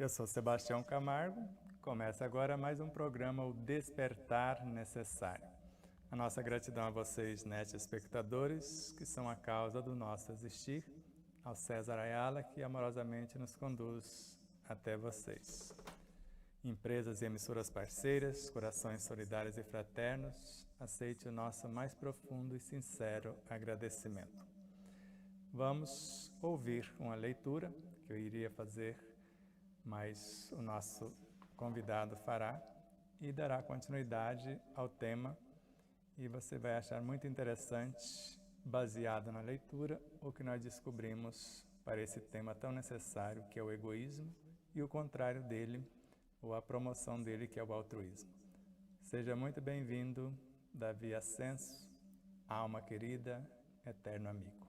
Eu sou Sebastião Camargo. Começa agora mais um programa, o Despertar Necessário. A nossa gratidão a vocês, net espectadores, que são a causa do nosso existir, ao César Ayala, que amorosamente nos conduz até vocês. Empresas e emissoras parceiras, corações solidários e fraternos, aceite o nosso mais profundo e sincero agradecimento. Vamos ouvir uma leitura que eu iria fazer, mas o nosso convidado fará e dará continuidade ao tema, e você vai achar muito interessante, baseado na leitura, o que nós descobrimos para esse tema tão necessário, que é o egoísmo, e o contrário dele, ou a promoção dele, que é o altruísmo. Seja muito bem-vindo, Davi Ascenso, alma querida, eterno amigo.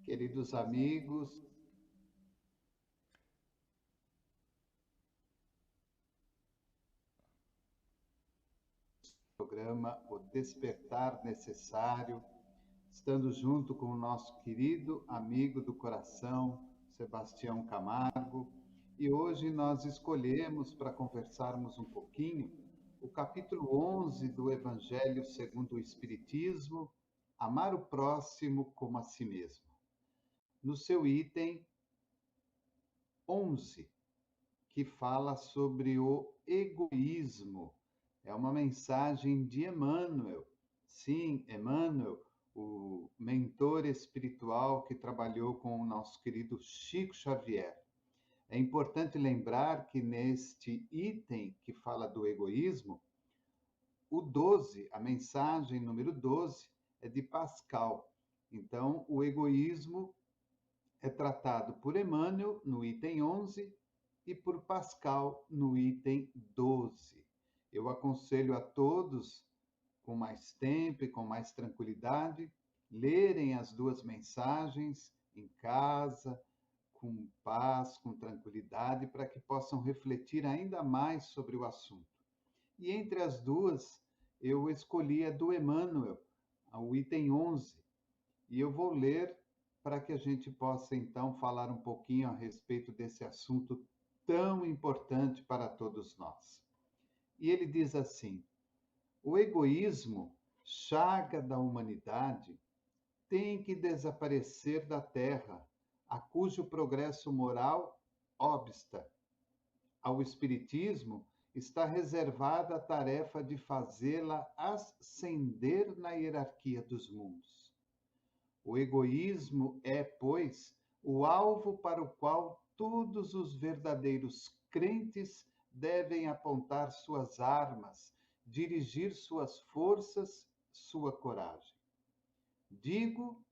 Queridos amigos, programa O Despertar Necessário, estando junto com o nosso querido amigo do coração, Sebastião Camargo, e hoje nós escolhemos para conversarmos um pouquinho o capítulo 11 do Evangelho segundo o Espiritismo, Amar o Próximo como a Si Mesmo. No seu item 11, que fala sobre o egoísmo. É uma mensagem de Emmanuel. Sim, Emmanuel, o mentor espiritual que trabalhou com o nosso querido Chico Xavier. É importante lembrar que neste item que fala do egoísmo, o 12, a mensagem número 12, é de Pascal. Então, o egoísmo é tratado por Emmanuel no item 11 e por Pascal no item 12. Eu aconselho a todos, com mais tempo e com mais tranquilidade, lerem as duas mensagens em casa, com paz, com tranquilidade, para que possam refletir ainda mais sobre o assunto. E entre as duas, eu escolhi a do Emmanuel, o item 11, e eu vou ler para que a gente possa, então, falar um pouquinho a respeito desse assunto tão importante para todos nós. E ele diz assim: o egoísmo, chaga da humanidade, tem que desaparecer da Terra, a cujo progresso moral obsta. Ao Espiritismo está reservada a tarefa de fazê-la ascender na hierarquia dos mundos. O egoísmo é, pois, o alvo para o qual todos os verdadeiros crentes devem apontar suas armas, dirigir suas forças, sua coragem. Digo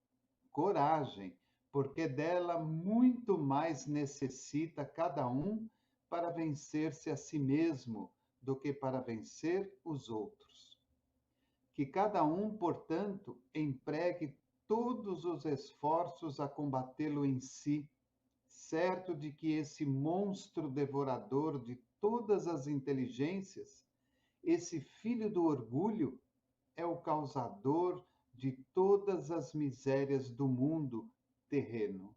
coragem, porque dela muito mais necessita cada um para vencer-se a si mesmo do que para vencer os outros. Que cada um, portanto, empregue todos os esforços a combatê-lo em si, certo de que esse monstro devorador de todas as inteligências, esse filho do orgulho, é o causador de todas as misérias do mundo terreno.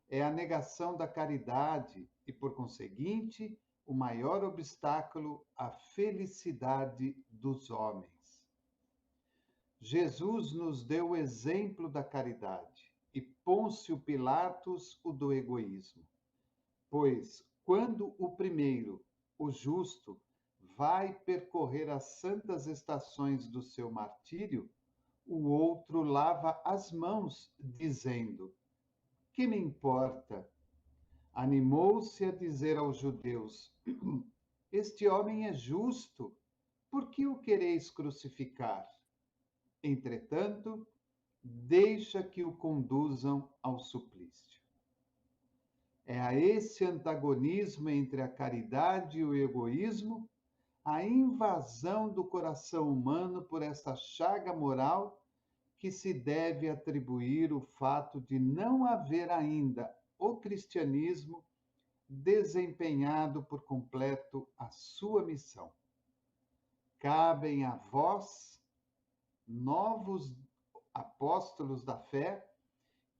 É a negação da caridade e, por conseguinte, o maior obstáculo à felicidade dos homens. Jesus nos deu o exemplo da caridade e Pôncio Pilatos o do egoísmo. Pois, quando o primeiro, o justo, vai percorrer as santas estações do seu martírio, o outro lava as mãos, dizendo: que me importa? Animou-se a dizer aos judeus: este homem é justo, por que o quereis crucificar? Entretanto, deixa que o conduzam ao suplício. É a esse antagonismo entre a caridade e o egoísmo, a invasão do coração humano por essa chaga moral, que se deve atribuir o fato de não haver ainda o cristianismo desempenhado por completo a sua missão. Cabem a vós, novos apóstolos da fé,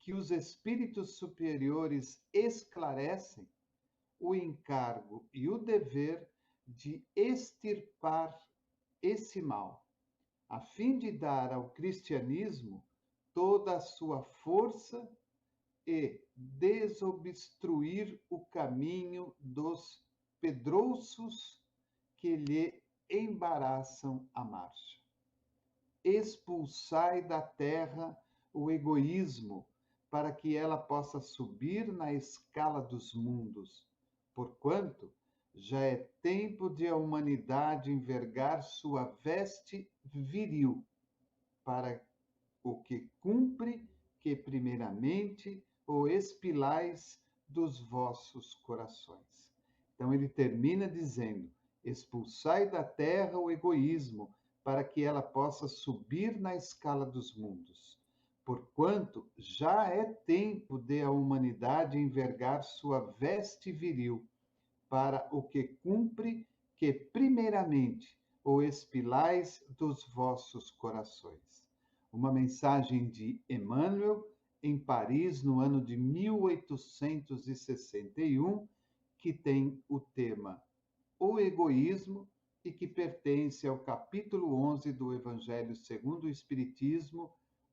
que os espíritos superiores esclarecem o encargo e o dever de extirpar esse mal, a fim de dar ao cristianismo toda a sua força e desobstruir o caminho dos pedrouços que lhe embaraçam a marcha. Expulsai da terra o egoísmo, para que ela possa subir na escala dos mundos, porquanto já é tempo de a humanidade envergar sua veste viril, para o que cumpre que primeiramente o expilais dos vossos corações. Então ele termina dizendo: expulsai da terra o egoísmo, para que ela possa subir na escala dos mundos. Porquanto já é tempo de a humanidade envergar sua veste viril, para o que cumpre que primeiramente o expilais dos vossos corações. Uma mensagem de Emmanuel, em Paris, no ano de 1861, que tem o tema O Egoísmo e que pertence ao capítulo 11 do Evangelho segundo o Espiritismo,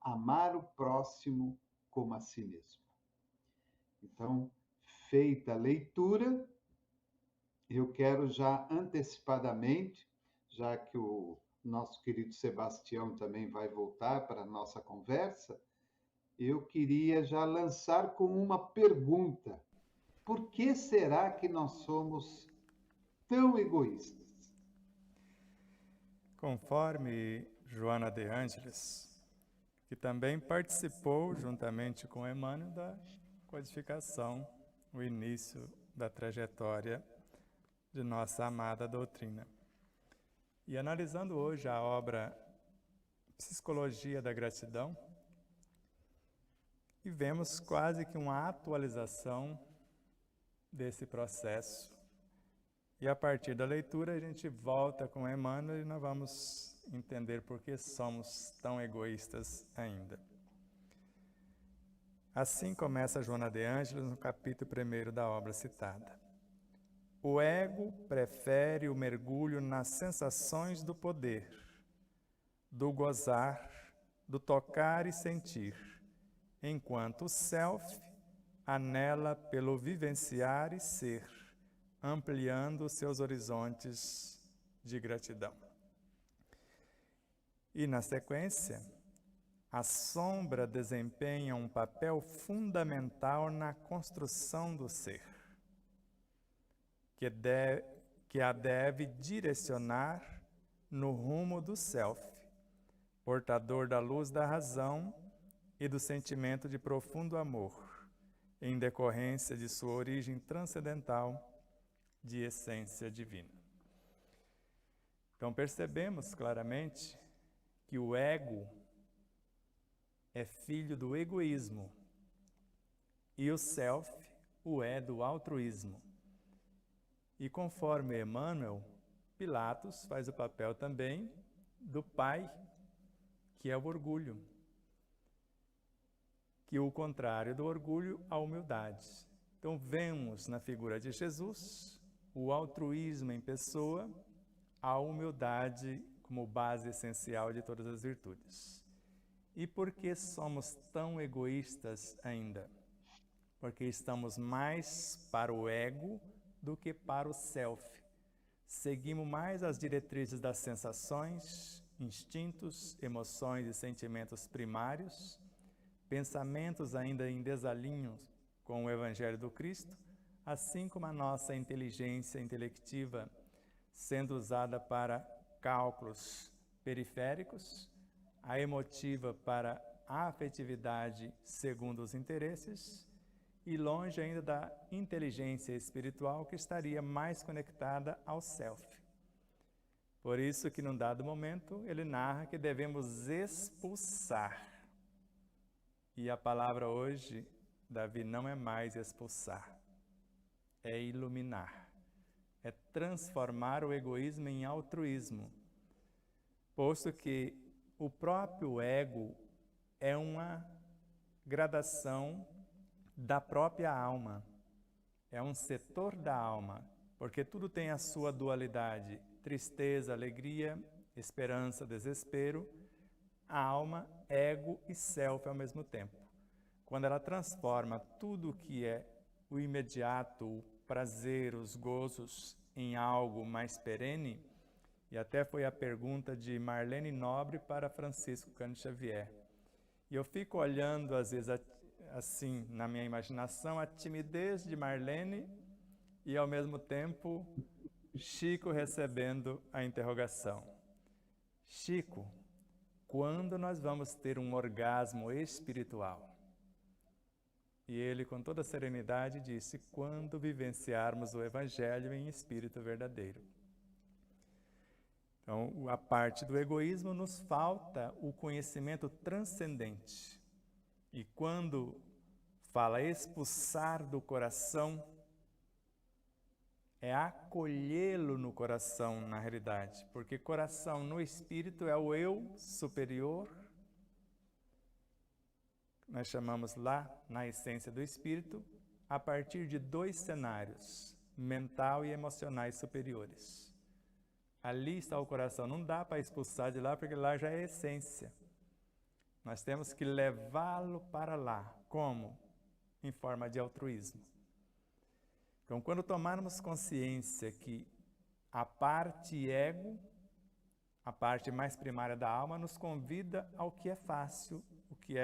Amar o próximo como a si mesmo. Então, feita a leitura, eu quero já antecipadamente, já que o nosso querido Sebastião também vai voltar para a nossa conversa, eu queria já lançar com uma pergunta: por que será que nós somos tão egoístas? Conforme Joana de Ângeles, que também participou, juntamente com Emmanuel, da codificação, o início da trajetória de nossa amada doutrina. E analisando hoje a obra Psicologia da Gratidão, e vemos quase que uma atualização desse processo. E a partir da leitura a gente volta com Emmanuel e nós vamos entender por que somos tão egoístas ainda. Assim começa Joana de Ângeles no capítulo 1 da obra citada. O ego prefere o mergulho nas sensações do poder, do gozar, do tocar e sentir, enquanto o self anela pelo vivenciar e ser, ampliando seus horizontes de gratidão. E, na sequência, a sombra desempenha um papel fundamental na construção do ser, que a deve direcionar no rumo do self, portador da luz da razão e do sentimento de profundo amor, em decorrência de sua origem transcendental de essência divina. Então percebemos claramente que o ego é filho do egoísmo e o self o é do altruísmo. E conforme Emmanuel, Pilatos faz o papel também do pai, que é o orgulho, que é o contrário do orgulho, a humildade. Então vemos na figura de Jesus o altruísmo em pessoa, a humildade como base essencial de todas as virtudes. E por que somos tão egoístas ainda? Porque estamos mais para o ego do que para o self. Seguimos mais as diretrizes das sensações, instintos, emoções e sentimentos primários, pensamentos ainda em desalinho com o Evangelho do Cristo, assim como a nossa inteligência intelectiva sendo usada para cálculos periféricos, a emotiva para a afetividade segundo os interesses, e longe ainda da inteligência espiritual que estaria mais conectada ao self. Por isso que num dado momento ele narra que devemos expulsar. E a palavra hoje, Davi, não é mais expulsar, é iluminar, é transformar o egoísmo em altruísmo, posto que o próprio ego é uma gradação da própria alma. É um setor da alma, porque tudo tem a sua dualidade, tristeza, alegria, esperança, desespero, alma, ego e self ao mesmo tempo. Quando ela transforma tudo o que é o imediato, o prazer, os gozos em algo mais perene, e até foi a pergunta de Marlene Nobre para Francisco Cândido Xavier. E eu fico olhando, às vezes, assim, na minha imaginação, a timidez de Marlene e, ao mesmo tempo, Chico recebendo a interrogação. Chico, quando nós vamos ter um orgasmo espiritual? E ele, com toda serenidade, disse, quando vivenciarmos o Evangelho em espírito verdadeiro. Então, a parte do egoísmo nos falta o conhecimento transcendente. E quando fala expulsar do coração, é acolhê-lo no coração, na realidade. Porque coração no espírito é o eu superior. Nós chamamos lá, na essência do espírito, a partir de 2 cenários, mental e emocionais superiores. Ali está o coração, não dá para expulsar de lá, porque lá já é essência. Nós temos que levá-lo para lá. Como? Em forma de altruísmo. Então, quando tomarmos consciência que a parte ego, a parte mais primária da alma, nos convida ao que é fácil, o que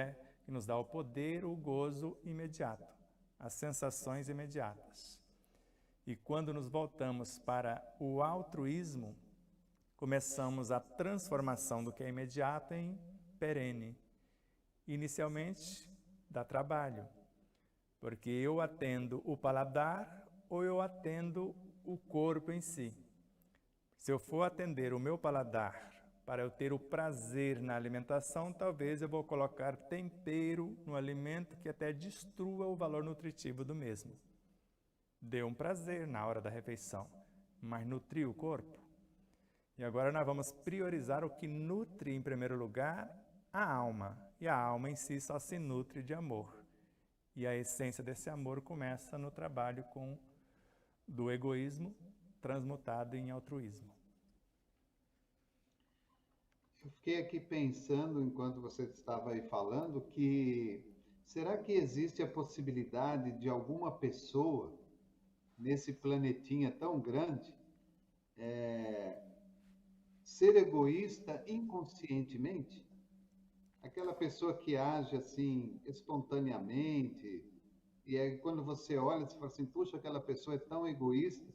nos dá o poder, o gozo imediato, as sensações imediatas. E quando nos voltamos para o altruísmo, começamos a transformação do que é imediato em perene. Inicialmente, dá trabalho, porque eu atendo o paladar ou eu atendo o corpo em si. Se eu for atender o meu paladar para eu ter o prazer na alimentação, talvez eu vou colocar tempero no alimento que até destrua o valor nutritivo do mesmo. Deu um prazer na hora da refeição, mas nutriu o corpo? E agora nós vamos priorizar o que nutre em primeiro lugar a alma. E a alma em si só se nutre de amor. E a essência desse amor começa no trabalho do egoísmo transmutado em altruísmo. Eu fiquei aqui pensando, enquanto você estava aí falando, que será que existe a possibilidade de alguma pessoa nesse planetinha tão grande ser egoísta inconscientemente? Aquela pessoa que age assim espontaneamente, e aí quando você olha, você fala assim, puxa, aquela pessoa é tão egoísta,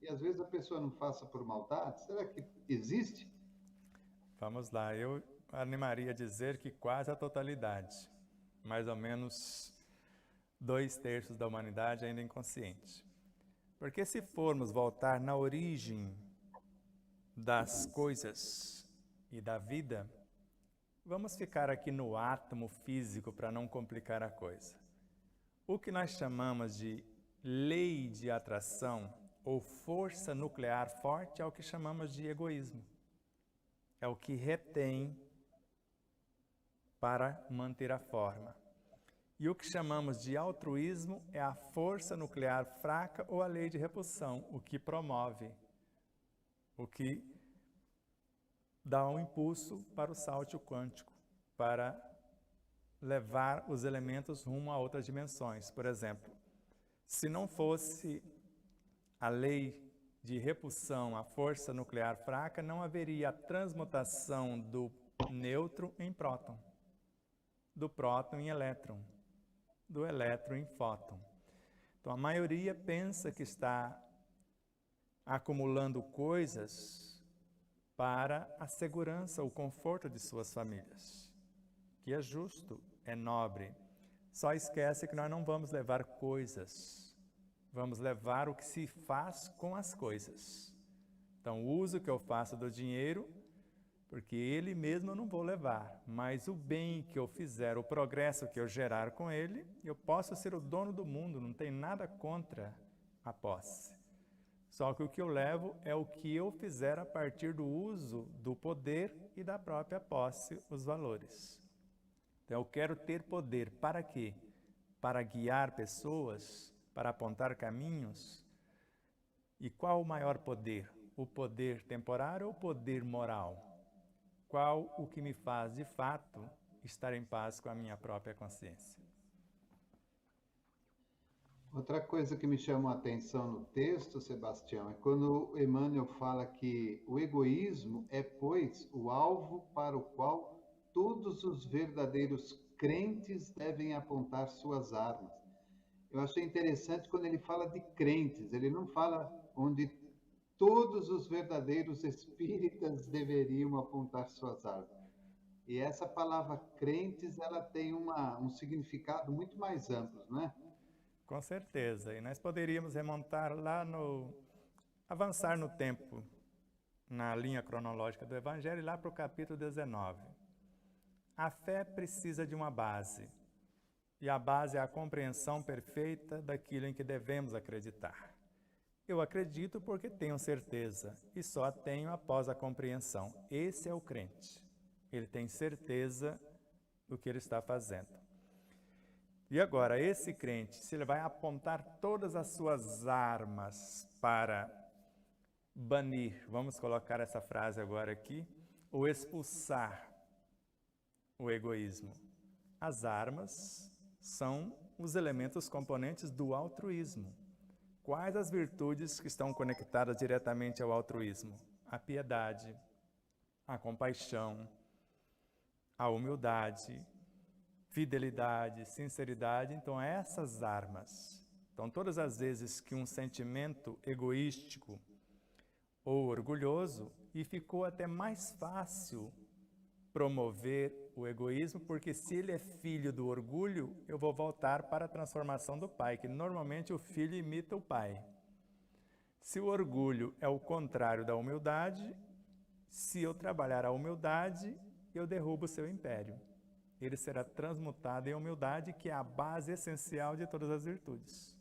e às vezes a pessoa não faça por maldade. Será que existe? Vamos lá, eu animaria a dizer que quase a totalidade, mais ou menos 2/3 da humanidade ainda inconsciente. Porque se formos voltar na origem das coisas e da vida, vamos ficar aqui no átomo físico para não complicar a coisa. O que nós chamamos de lei de atração ou força nuclear forte é o que chamamos de egoísmo. É o que retém para manter a forma. E o que chamamos de altruísmo é a força nuclear fraca ou a lei de repulsão, o que promove, o que dá um impulso para o salto quântico, para levar os elementos rumo a outras dimensões. Por exemplo, se não fosse a lei de repulsão, a força nuclear fraca, não haveria a transmutação do nêutron em próton, do próton em elétron, do elétron em fóton. Então, a maioria pensa que está acumulando coisas para a segurança, o conforto de suas famílias, que é justo, é nobre. Só esquece que nós não vamos levar coisas, vamos levar o que se faz com as coisas. Então, o uso que eu faço do dinheiro, porque ele mesmo eu não vou levar, mas o bem que eu fizer, o progresso que eu gerar com ele, eu posso ser o dono do mundo, não tem nada contra a posse. Só que o que eu levo é o que eu fizer a partir do uso do poder e da própria posse, os valores. Então, eu quero ter poder. Para quê? Para guiar pessoas, para apontar caminhos. E qual o maior poder? O poder temporário ou o poder moral? Qual o que me faz, de fato, estar em paz com a minha própria consciência? Outra coisa que me chamou a atenção no texto, Sebastião, é quando Emmanuel fala que o egoísmo é, pois, o alvo para o qual todos os verdadeiros crentes devem apontar suas armas. Eu achei interessante quando ele fala de crentes, ele não fala onde todos os verdadeiros espíritas deveriam apontar suas armas. E essa palavra crentes, ela tem um significado muito mais amplo, não é? Com certeza. E nós poderíamos remontar avançar no tempo, na linha cronológica do Evangelho, lá para o capítulo 19. A fé precisa de uma base. E a base é a compreensão perfeita daquilo em que devemos acreditar. Eu acredito porque tenho certeza, e só a tenho após a compreensão. Esse é o crente. Ele tem certeza do que ele está fazendo. E agora, esse crente, se ele vai apontar todas as suas armas para banir, vamos colocar essa frase agora aqui, ou expulsar o egoísmo. As armas são os elementos componentes do altruísmo. Quais as virtudes que estão conectadas diretamente ao altruísmo? A piedade, a compaixão, a humildade, fidelidade, sinceridade. Então, essas armas. Então, todas as vezes que um sentimento egoístico ou orgulhoso, e ficou até mais fácil promover o egoísmo, porque se ele é filho do orgulho, eu vou voltar para a transformação do pai, que normalmente o filho imita o pai. Se o orgulho é o contrário da humildade, se eu trabalhar a humildade, eu derrubo o seu império. Ele será transmutado em humildade, que é a base essencial de todas as virtudes.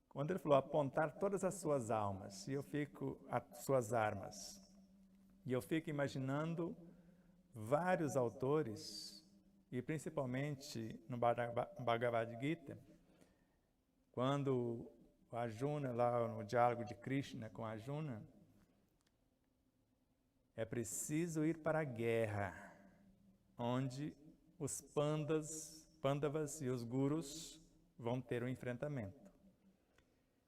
Quando ele falou apontar todas as suas almas, as suas armas, e eu fico imaginando vários autores, e principalmente no Bhagavad Gita, quando o Arjuna, lá no diálogo de Krishna com Arjuna, é preciso ir para a guerra, onde os Pandavas e os gurus vão ter um enfrentamento.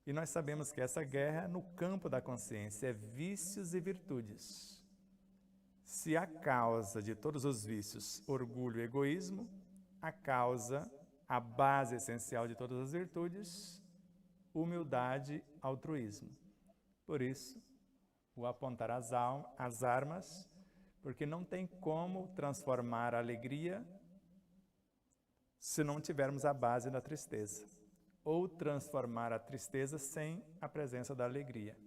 E nós sabemos que essa guerra, no campo da consciência, é vícios e virtudes. Se a causa de todos os vícios, orgulho e egoísmo, a base essencial de todas as virtudes, humildade, altruísmo. Por isso, o apontar as armas, porque não tem como transformar a alegria se não tivermos a base da tristeza, ou transformar a tristeza sem a presença da alegria,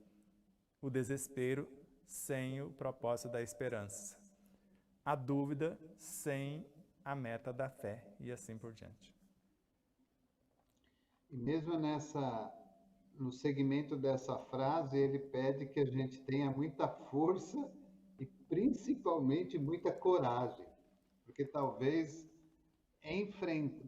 o desespero sem o propósito da esperança, a dúvida sem a meta da fé, e assim por diante. E mesmo no segmento dessa frase, ele pede que a gente tenha muita força e principalmente muita coragem, porque talvez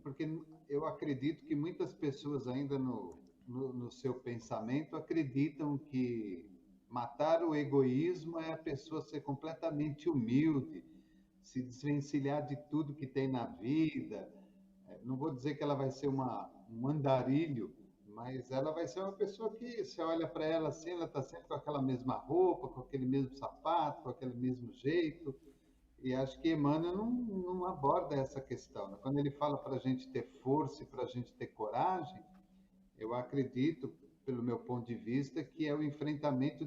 porque eu acredito que muitas pessoas ainda no seu pensamento acreditam que matar o egoísmo é a pessoa ser completamente humilde, se desvencilhar de tudo que tem na vida. Não vou dizer que ela vai ser um andarilho, mas ela vai ser uma pessoa que, você olha para ela assim, ela está sempre com aquela mesma roupa, com aquele mesmo sapato, com aquele mesmo jeito. E acho que Emmanuel não aborda essa questão, né? Quando ele fala para a gente ter força e para a gente ter coragem, eu acredito, pelo meu ponto de vista, que é o enfrentamento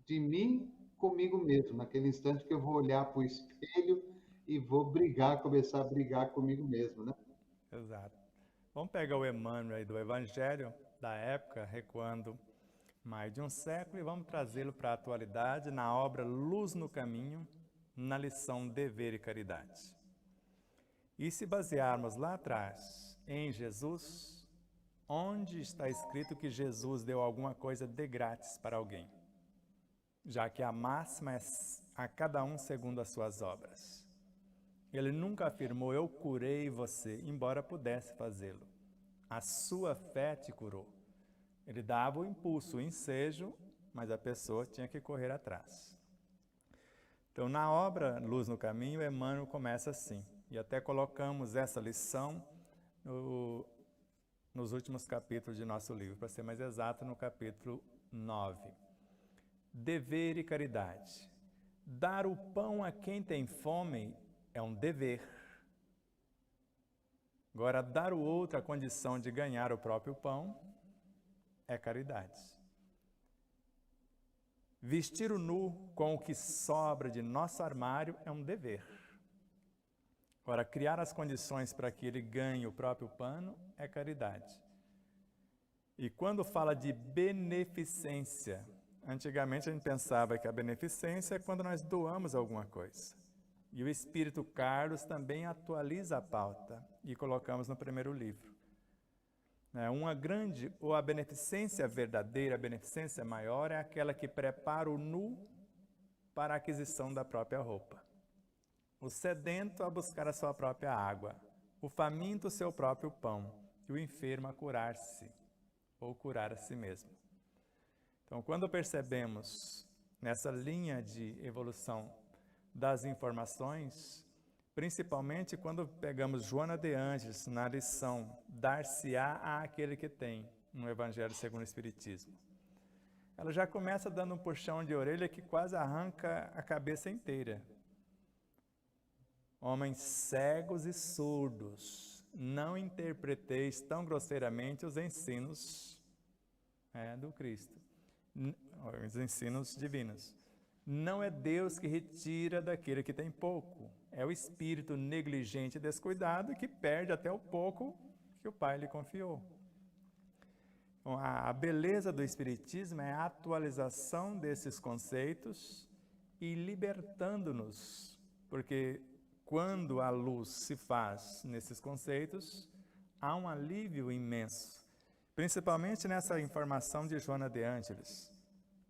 de mim comigo mesmo, naquele instante que eu vou olhar para o espelho e vou começar a brigar comigo mesmo, né? Exato. Vamos pegar o Emmanuel aí do Evangelho da época, recuando mais de um século, e vamos trazê-lo para a atualidade na obra Luz no Caminho, na lição Dever e Caridade. E se basearmos lá atrás em Jesus, onde está escrito que Jesus deu alguma coisa de grátis para alguém? Já que a máxima é a cada um segundo as suas obras. Ele nunca afirmou, eu curei você, embora pudesse fazê-lo. A sua fé te curou. Ele dava o impulso, o ensejo, mas a pessoa tinha que correr atrás. Então, na obra Luz no Caminho, Emmanuel começa assim, e até colocamos essa lição nos últimos capítulos de nosso livro, para ser mais exato, no capítulo 9. Dever e caridade. Dar o pão a quem tem fome é um dever. Agora, dar ao outro a condição de ganhar o próprio pão é caridade. Vestir o nu com o que sobra de nosso armário é um dever. Agora, criar as condições para que ele ganhe o próprio pano é caridade. E quando fala de beneficência, antigamente a gente pensava que a beneficência é quando nós doamos alguma coisa. E o Espírito Carlos também atualiza a pauta, e colocamos no primeiro livro. A beneficência verdadeira, a beneficência maior é aquela que prepara o nu para a aquisição da própria roupa. O sedento a buscar a sua própria água, o faminto o seu próprio pão, e o enfermo a curar-se, ou curar a si mesmo. Então, quando percebemos nessa linha de evolução das informações, principalmente quando pegamos Joana de Ângeles na lição Dar-se-á àquele que tem, no Evangelho segundo o Espiritismo. Ela já começa dando um puxão de orelha que quase arranca a cabeça inteira. Homens cegos e surdos, não interpreteis tão grosseiramente os ensinos do Cristo, os ensinos divinos. Não é Deus que retira daquele que tem pouco, é o espírito negligente e descuidado que perde até o pouco que o Pai lhe confiou. Então, a beleza do Espiritismo é a atualização desses conceitos e libertando-nos, porque quando a luz se faz nesses conceitos, há um alívio imenso, principalmente nessa informação de Joana de Ângeles.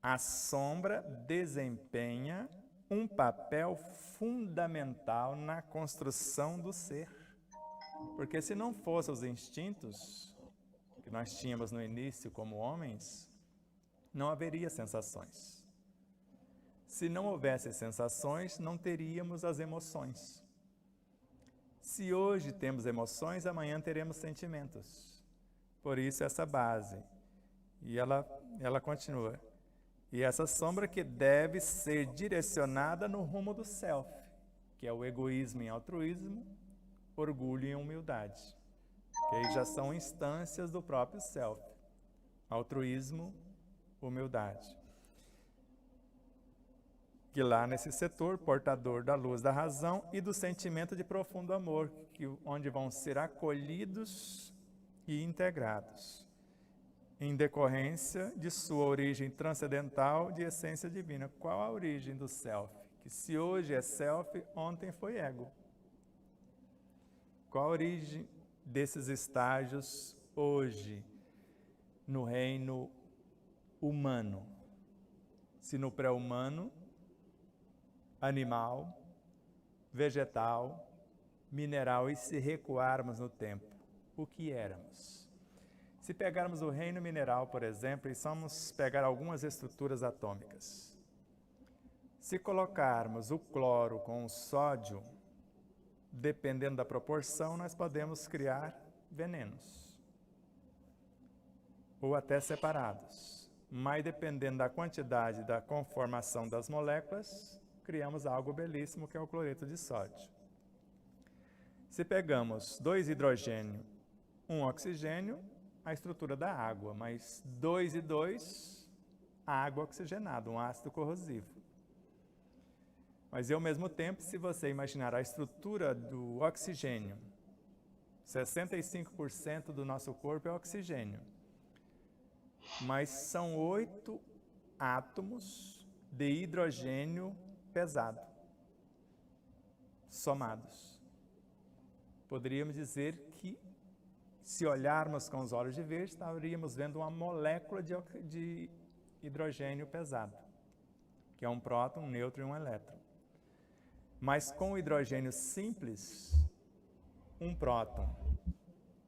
A sombra desempenha um papel fundamental na construção do ser. Porque se não fossem os instintos que nós tínhamos no início como homens, não haveria sensações. Se não houvesse sensações, não teríamos as emoções. Se hoje temos emoções, amanhã teremos sentimentos. Por isso essa base. E ela continua. E essa sombra que deve ser direcionada no rumo do self, que é o egoísmo em altruísmo, orgulho em humildade. Que aí já são instâncias do próprio self. Altruísmo, humildade. Que lá nesse setor, portador da luz da razão e do sentimento de profundo amor, onde vão ser acolhidos e integrados, em decorrência de sua origem transcendental de essência divina. Qual a origem do self? Que se hoje é self, ontem foi ego. Qual a origem desses estágios hoje no reino humano? Se no pré-humano, animal, vegetal, mineral, e se recuarmos no tempo, o que éramos? Se pegarmos o reino mineral, por exemplo, e vamos pegar algumas estruturas atômicas. Se colocarmos o cloro com o sódio, dependendo da proporção, nós podemos criar venenos. Ou até separados. Mas dependendo da quantidade da conformação das moléculas, criamos algo belíssimo que é o cloreto de sódio. Se pegamos 2 hidrogênio, 1 oxigênio, a estrutura da água, mas 2 e 2, água oxigenada, um ácido corrosivo. Mas ao mesmo tempo, se você imaginar a estrutura do oxigênio, 65% do nosso corpo é oxigênio, mas são 8 átomos de hidrogênio pesado, somados. Poderíamos dizer que, se olharmos com os olhos de ver, estaríamos vendo uma molécula de hidrogênio pesado, que é um próton, um nêutron e um elétron. Mas com o hidrogênio simples, um próton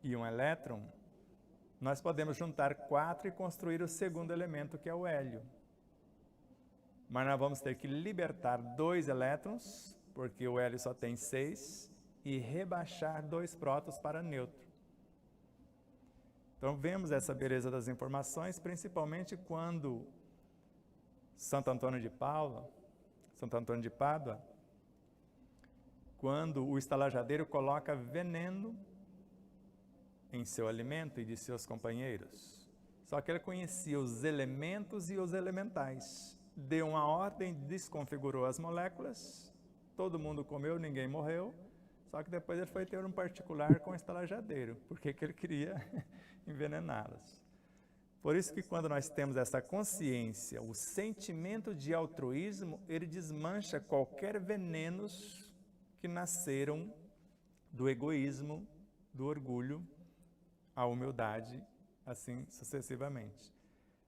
e um elétron, nós podemos juntar 4 e construir o segundo elemento, que é o hélio. Mas nós vamos ter que libertar 2 elétrons, porque o hélio só tem 6, e rebaixar 2 prótons para neutro. Então vemos essa beleza das informações, principalmente quando Santo Antônio de Pádua, quando o estalajadeiro coloca veneno em seu alimento e de seus companheiros. Só que ele conhecia os elementos e os elementais. Deu uma ordem, desconfigurou as moléculas, todo mundo comeu, ninguém morreu, só que depois ele foi ter um particular com o estalajadeiro, porque ele queria envenená-los. Por isso que quando nós temos essa consciência, o sentimento de altruísmo, ele desmancha qualquer venenos que nasceram do egoísmo, do orgulho, a humildade, assim sucessivamente.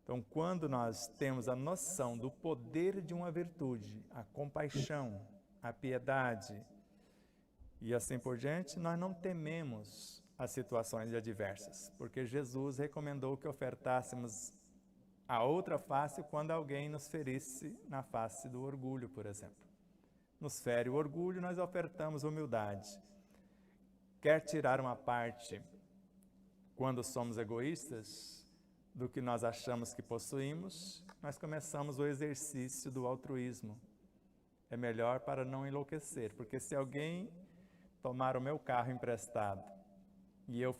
Então, quando nós temos a noção do poder de uma virtude, a compaixão, a piedade e assim por diante, nós não tememos as situações adversas, porque Jesus recomendou que ofertássemos a outra face quando alguém nos ferisse na face do orgulho, por exemplo. Nos fere o orgulho, nós ofertamos humildade. Quer tirar uma parte, quando somos egoístas, do que nós achamos que possuímos, nós começamos o exercício do altruísmo. É melhor para não enlouquecer, porque se alguém tomar o meu carro emprestado e eu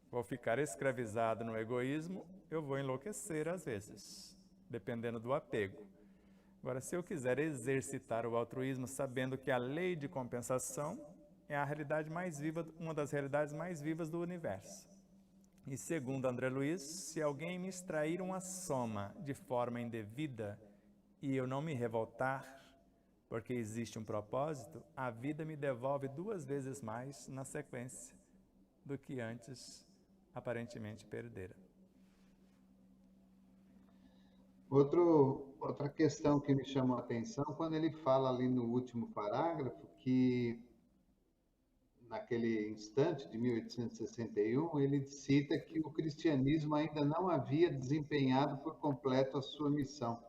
vou ficar escravizado no egoísmo, eu vou enlouquecer às vezes, dependendo do apego. Agora, se eu quiser exercitar o altruísmo, sabendo que a lei de compensação é a realidade mais viva, uma das realidades mais vivas do universo. E segundo André Luiz, se alguém me extrair uma soma de forma indevida e eu não me revoltar, porque existe um propósito, a vida me devolve 2 vezes mais na sequência do que antes aparentemente perdera. Outra questão que me chamou a atenção, quando ele fala ali no último parágrafo, que naquele instante de 1861, ele cita que o cristianismo ainda não havia desempenhado por completo a sua missão.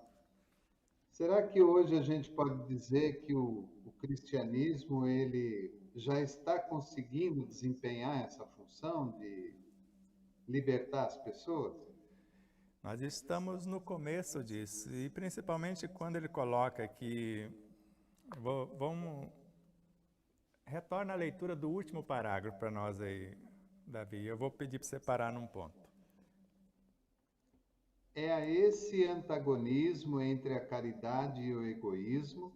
Será que hoje a gente pode dizer que o cristianismo ele já está conseguindo desempenhar essa função de libertar as pessoas? Nós estamos no começo disso, e principalmente quando ele coloca que... Retorna a leitura do último parágrafo para nós aí, Davi. Eu vou pedir para você parar num ponto. É a esse antagonismo entre a caridade e o egoísmo,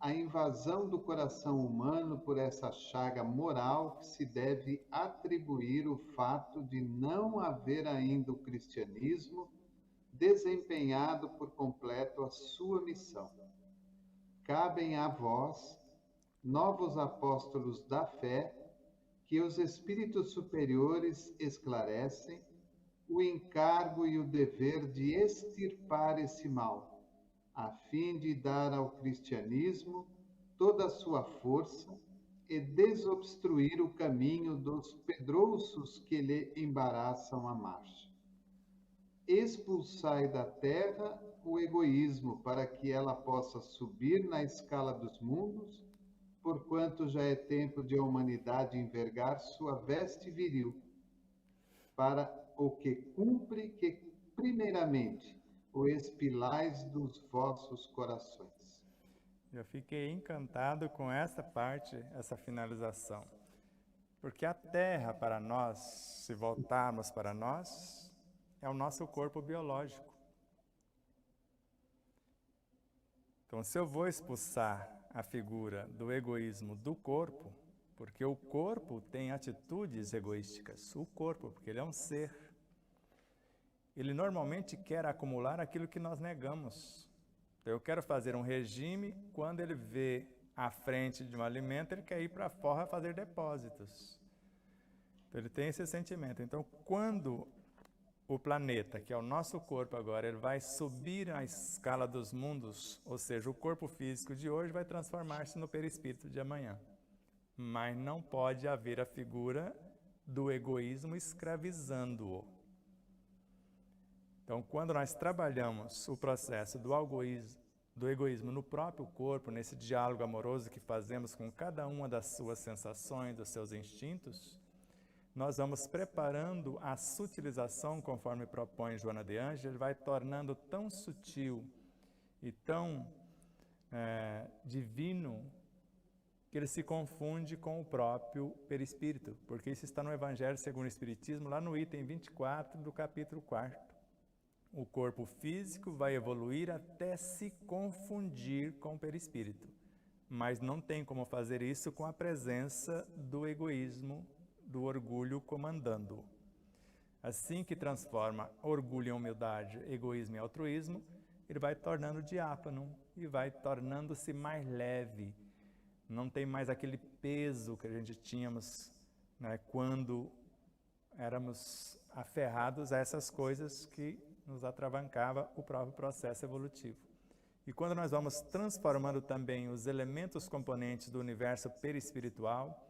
a invasão do coração humano por essa chaga moral que se deve atribuir o fato de não haver ainda o cristianismo desempenhado por completo a sua missão. Cabem a vós, novos apóstolos da fé, que os espíritos superiores esclarecem, o encargo e o dever de extirpar esse mal, a fim de dar ao cristianismo toda a sua força e desobstruir o caminho dos pedrouços que lhe embaraçam a marcha. Expulsai da terra o egoísmo para que ela possa subir na escala dos mundos, porquanto já é tempo de a humanidade envergar sua veste viril, para o que cumpre que, primeiramente, o expilais dos vossos corações. Eu fiquei encantado com essa parte, essa finalização. Porque a Terra, para nós, se voltarmos para nós, é o nosso corpo biológico. Então, se eu vou expulsar a figura do egoísmo do corpo, porque o corpo tem atitudes egoísticas, o corpo, porque ele é um ser. Ele normalmente quer acumular aquilo que nós negamos. Então, eu quero fazer um regime, quando ele vê à frente de um alimento, ele quer ir para fora fazer depósitos. Então, ele tem esse sentimento. Então, quando o planeta, que é o nosso corpo agora, ele vai subir a escala dos mundos, ou seja, o corpo físico de hoje vai transformar-se no perispírito de amanhã. Mas não pode haver a figura do egoísmo escravizando-o. Então, quando nós trabalhamos o processo do egoísmo no próprio corpo, nesse diálogo amoroso que fazemos com cada uma das suas sensações, dos seus instintos, nós vamos preparando a sutilização, conforme propõe Joana de Ângeles, ele vai tornando tão sutil e tão divino que ele se confunde com o próprio perispírito, porque isso está no Evangelho segundo o Espiritismo, lá no item 24 do capítulo 4. O corpo físico vai evoluir até se confundir com o perispírito, mas não tem como fazer isso com a presença do egoísmo, do orgulho comandando. Assim que transforma orgulho em humildade, egoísmo em altruísmo, ele vai tornando diáfano e vai tornando-se mais leve. Não tem mais aquele peso que a gente tínhamos, né, quando éramos aferrados a essas coisas que nos atravancava o próprio processo evolutivo. E quando nós vamos transformando também os elementos componentes do universo perispiritual,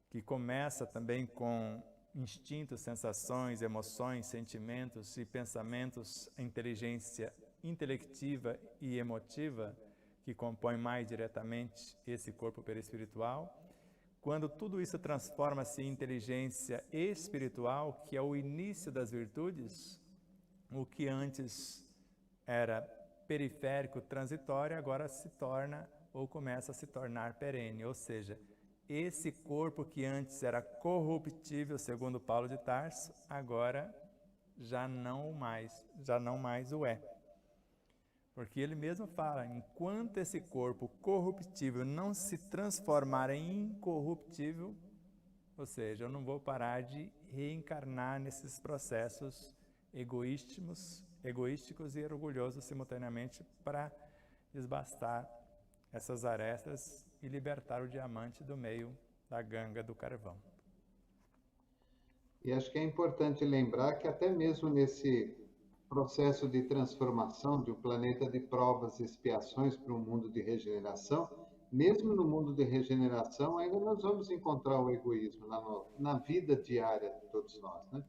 que começa também com instintos, sensações, emoções, sentimentos e pensamentos, a inteligência intelectiva e emotiva, que compõe mais diretamente esse corpo perispiritual. Quando tudo isso transforma-se em inteligência espiritual, que é o início das virtudes, o que antes era periférico, transitório, agora se torna ou começa a se tornar perene, ou seja, esse corpo que antes era corruptível, segundo Paulo de Tarso, agora já não mais o é. Porque ele mesmo fala, enquanto esse corpo corruptível não se transformar em incorruptível, ou seja, eu não vou parar de reencarnar nesses processos egoísticos e orgulhosos simultaneamente para desbastar essas arestas e libertar o diamante do meio da ganga do carvão. E acho que é importante lembrar que até mesmo nesse processo de transformação de um planeta de provas e expiações para um mundo de regeneração, mesmo no mundo de regeneração, ainda nós vamos encontrar o egoísmo na vida diária de todos nós, né?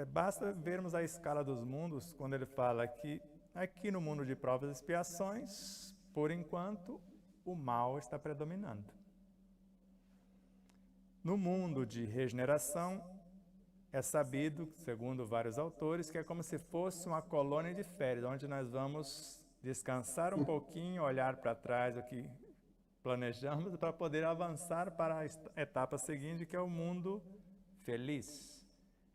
Basta vermos a escala dos mundos, quando ele fala que aqui no mundo de provas e expiações, por enquanto, o mal está predominando. No mundo de regeneração, é sabido, segundo vários autores, que é como se fosse uma colônia de férias, onde nós vamos descansar um pouquinho, olhar para trás o que planejamos para poder avançar para a etapa seguinte, que é o mundo feliz.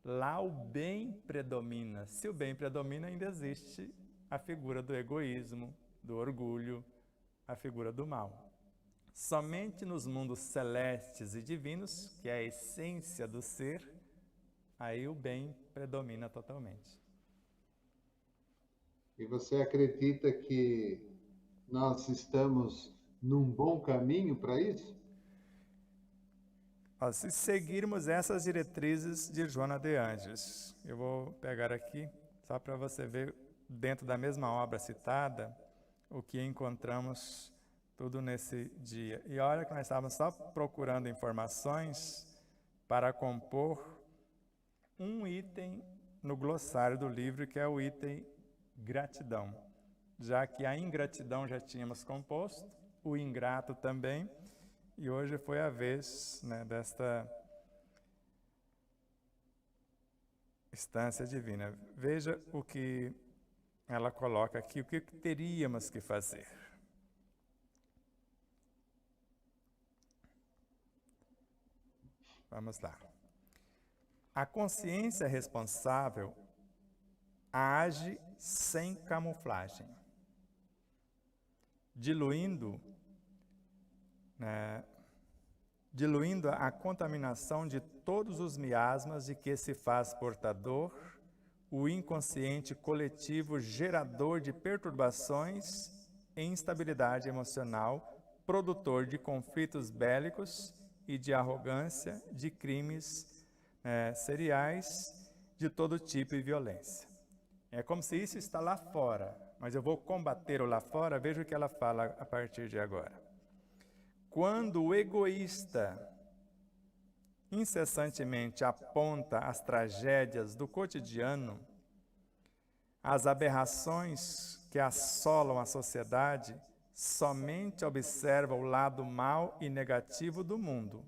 Lá o bem predomina. Se o bem predomina, ainda existe a figura do egoísmo, do orgulho, a figura do mal. Somente nos mundos celestes e divinos, que é a essência do ser, aí o bem predomina totalmente. E você acredita que nós estamos num bom caminho para isso? Se seguirmos essas diretrizes de Joana de Ângeles, eu vou pegar aqui, só para você ver, dentro da mesma obra citada, o que encontramos tudo nesse dia. E olha que nós estávamos só procurando informações para compor um item no glossário do livro, que é o item gratidão. Já que a ingratidão já tínhamos composto, o ingrato também, e hoje foi a vez, né, desta instância divina. Veja o que ela coloca aqui, o que teríamos que fazer. Vamos lá. A consciência responsável age sem camuflagem, diluindo a contaminação de todos os miasmas de que se faz portador o inconsciente coletivo gerador de perturbações e instabilidade emocional, produtor de conflitos bélicos e de arrogância, de crimes seriais de todo tipo de violência. É como se isso está lá fora, mas eu vou combater o lá fora. Veja o que ela fala a partir de agora. Quando o egoísta incessantemente aponta as tragédias do cotidiano, as aberrações que assolam a sociedade, somente observa o lado mau e negativo do mundo.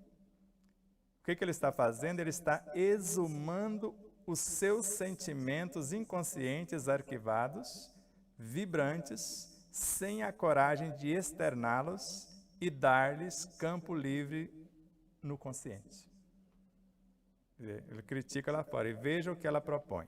O que ele está fazendo? Ele está exumando os seus sentimentos inconscientes arquivados, vibrantes, sem a coragem de externá-los e dar-lhes campo livre no consciente. Ele critica lá fora e veja o que ela propõe.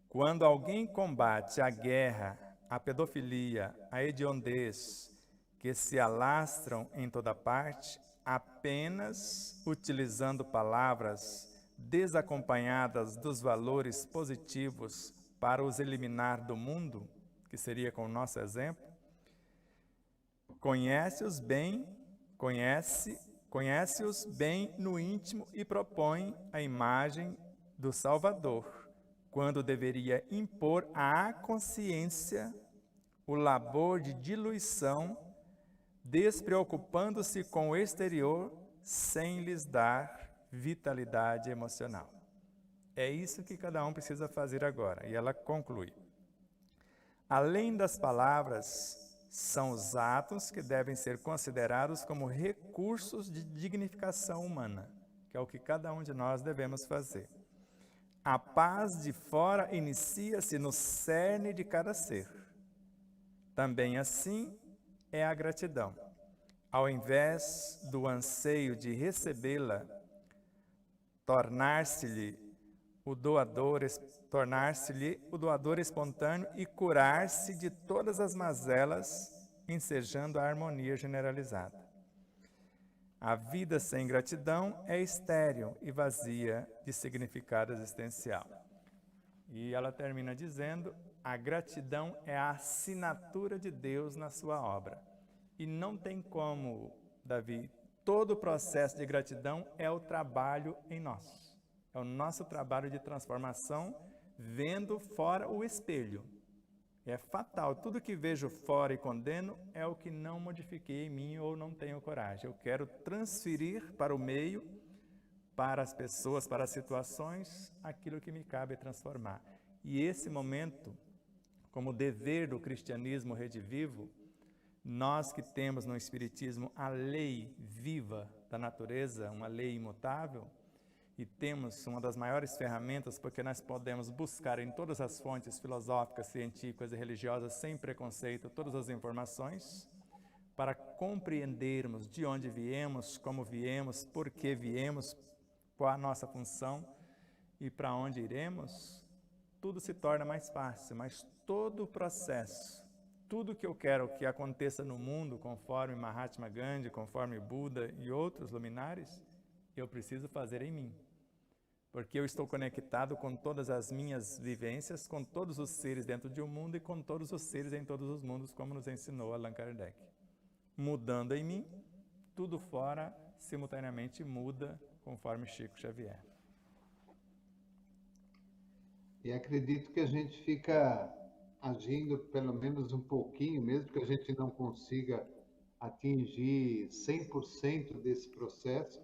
Quando alguém combate a guerra, a pedofilia, a hediondez, que se alastram em toda parte, apenas utilizando palavras desacompanhadas dos valores positivos para os eliminar do mundo, que seria com o nosso exemplo, conhece-os bem no íntimo e propõe a imagem do Salvador, quando deveria impor à consciência o labor de diluição, despreocupando-se com o exterior sem lhes dar vitalidade emocional. É isso que cada um precisa fazer agora. E ela conclui. Além das palavras, são os atos que devem ser considerados como recursos de dignificação humana, que é o que cada um de nós devemos fazer. A paz de fora inicia-se no cerne de cada ser. Também assim é a gratidão. Ao invés do anseio de recebê-la, tornar-se-lhe o doador espontâneo e curar-se de todas as mazelas, ensejando a harmonia generalizada. A vida sem gratidão é estéril e vazia de significado existencial. E ela termina dizendo: a gratidão é a assinatura de Deus na sua obra. E não tem como, Davi, todo o processo de gratidão é o trabalho em nós. É o nosso trabalho de transformação, vendo fora o espelho. É fatal. Tudo que vejo fora e condeno é o que não modifiquei em mim ou não tenho coragem. Eu quero transferir para o meio, para as pessoas, para as situações, aquilo que me cabe transformar. E esse momento, como dever do cristianismo redivivo, nós que temos no Espiritismo a lei viva da natureza, uma lei imutável, e temos uma das maiores ferramentas, porque nós podemos buscar em todas as fontes filosóficas, científicas e religiosas, sem preconceito, todas as informações, para compreendermos de onde viemos, como viemos, por que viemos, qual a nossa função e para onde iremos, tudo se torna mais fácil, mas todo o processo, tudo que eu quero que aconteça no mundo, conforme Mahatma Gandhi, conforme Buda e outros luminares, eu preciso fazer em mim. Porque eu estou conectado com todas as minhas vivências, com todos os seres dentro de um mundo e com todos os seres em todos os mundos, como nos ensinou Allan Kardec. Mudando em mim, tudo fora simultaneamente muda, conforme Chico Xavier. E acredito que a gente fica agindo pelo menos um pouquinho, mesmo que a gente não consiga atingir 100% desse processo,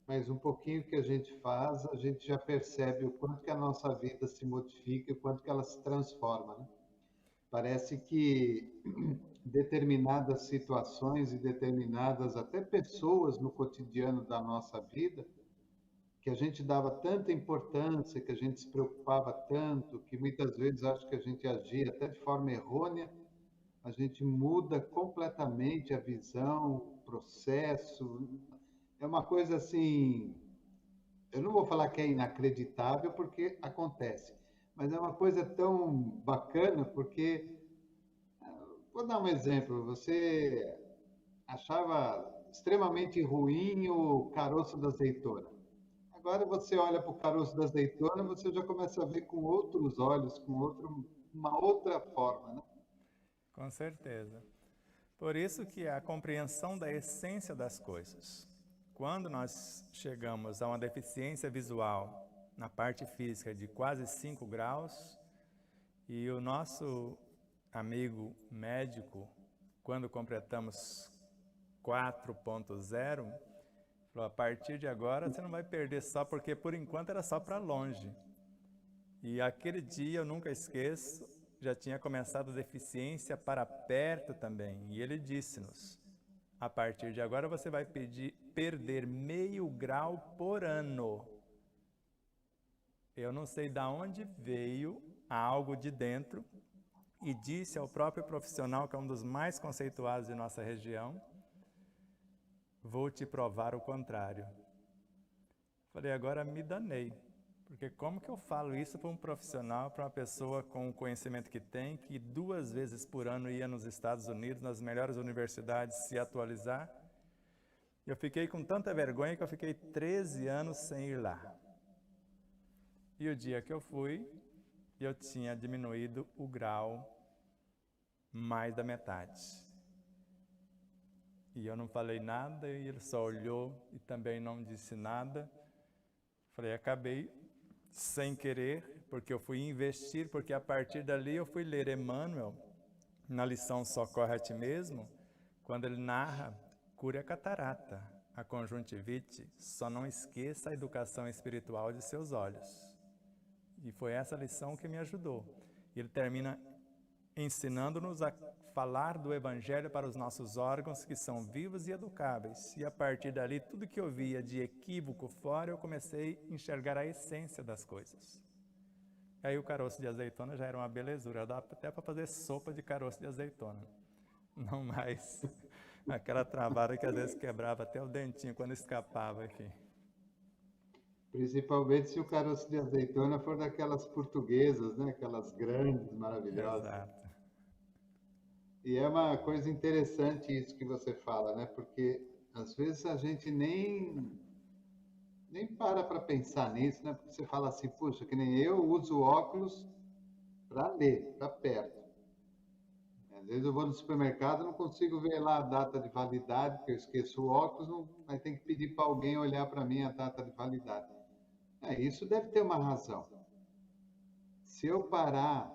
mas um pouquinho que a gente faz, a gente já percebe o quanto que a nossa vida se modifica, o quanto que ela se transforma, né? Parece que determinadas situações e determinadas até pessoas no cotidiano da nossa vida, que a gente dava tanta importância, que a gente se preocupava tanto, que muitas vezes acho que a gente agia até de forma errônea, a gente muda completamente a visão, o processo. É uma coisa assim, eu não vou falar que é inacreditável, porque acontece, mas é uma coisa tão bacana, porque, vou dar um exemplo, você achava extremamente ruim o caroço da azeitona. Agora você olha para o caroço da azeitona, você já começa a ver com outros olhos, uma outra forma, né? Com certeza. Por isso que a compreensão da essência das coisas. Quando nós chegamos a uma deficiência visual, na parte física de quase 5 graus, e o nosso amigo médico, quando completamos 4.0, falou, a partir de agora você não vai perder só porque por enquanto era só para longe. E aquele dia eu nunca esqueço, já tinha começado a deficiência para perto também. E ele disse-nos, a partir de agora você vai perder meio grau por ano. Eu não sei de onde veio algo de dentro e disse ao próprio profissional, que é um dos mais conceituados de nossa região, vou te provar o contrário. Falei, agora me danei, porque como que eu falo isso para um profissional, para uma pessoa com o conhecimento que tem, que 2 vezes por ano ia nos Estados Unidos, nas melhores universidades, se atualizar? Eu fiquei com tanta vergonha que eu fiquei 13 anos sem ir lá. E o dia que eu fui, eu tinha diminuído o grau mais da metade. E eu não falei nada, e ele só olhou e também não disse nada. Falei, acabei sem querer, porque eu fui investir, porque a partir dali eu fui ler Emmanuel, na lição Socorre a Ti Mesmo, quando ele narra, cure a catarata, a conjuntivite, só não esqueça a educação espiritual de seus olhos. E foi essa lição que me ajudou. Ele termina ensinando-nos a falar do Evangelho para os nossos órgãos, que são vivos e educáveis. E a partir dali, tudo que eu via de equívoco fora, eu comecei a enxergar a essência das coisas. Aí o caroço de azeitona já era uma belezura, dá até para fazer sopa de caroço de azeitona. Não mais aquela travada que às vezes quebrava até o dentinho quando escapava aqui. Principalmente se o caroço de azeitona for daquelas portuguesas, né? Aquelas grandes, maravilhosas. Exato. E é uma coisa interessante isso que você fala, né? Porque às vezes a gente nem para pensar nisso, né? Porque você fala assim, puxa, que nem eu uso óculos para ler, para perto. Às vezes eu vou no supermercado, não consigo ver lá a data de validade, porque eu esqueço o óculos, não, aí tem que pedir para alguém olhar para mim a data de validade. Isso deve ter uma razão. Se eu parar,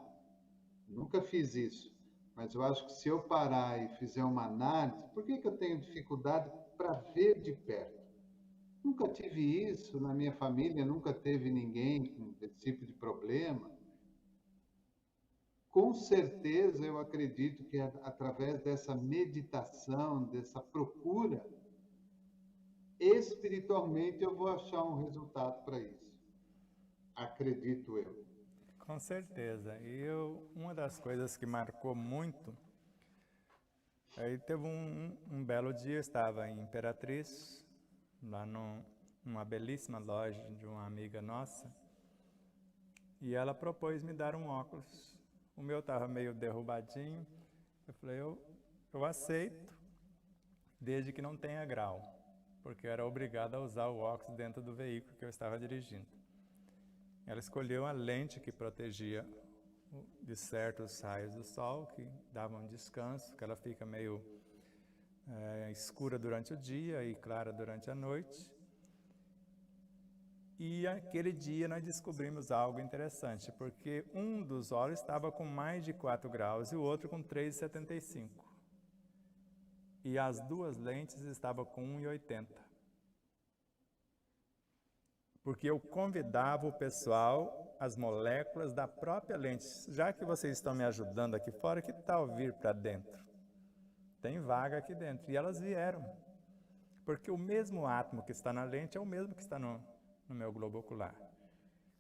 nunca fiz isso, mas eu acho que se eu parar e fizer uma análise, por que eu tenho dificuldade para ver de perto? Nunca tive isso na minha família, nunca teve ninguém com esse tipo de problema. Com certeza, eu acredito que através dessa meditação, dessa procura, espiritualmente eu vou achar um resultado para isso. Acredito eu. Com certeza. E uma das coisas que marcou muito, aí teve um belo dia, eu estava em Imperatriz, lá numa belíssima loja de uma amiga nossa, e ela propôs me dar um óculos. O meu estava meio derrubadinho, eu falei, eu aceito, desde que não tenha grau, porque eu era obrigado a usar o óculos dentro do veículo que eu estava dirigindo. Ela escolheu a lente que protegia de certos raios do sol, que davam descanso, que ela fica meio escura durante o dia e clara durante a noite. E aquele dia nós descobrimos algo interessante, porque um dos olhos estava com mais de 4 graus e o outro com 3,75. E as duas lentes estavam com 1,80. Porque eu convidava o pessoal, as moléculas da própria lente, já que vocês estão me ajudando aqui fora, que tal vir para dentro? Tem vaga aqui dentro. E elas vieram. Porque o mesmo átomo que está na lente é o mesmo que está no meu globo ocular,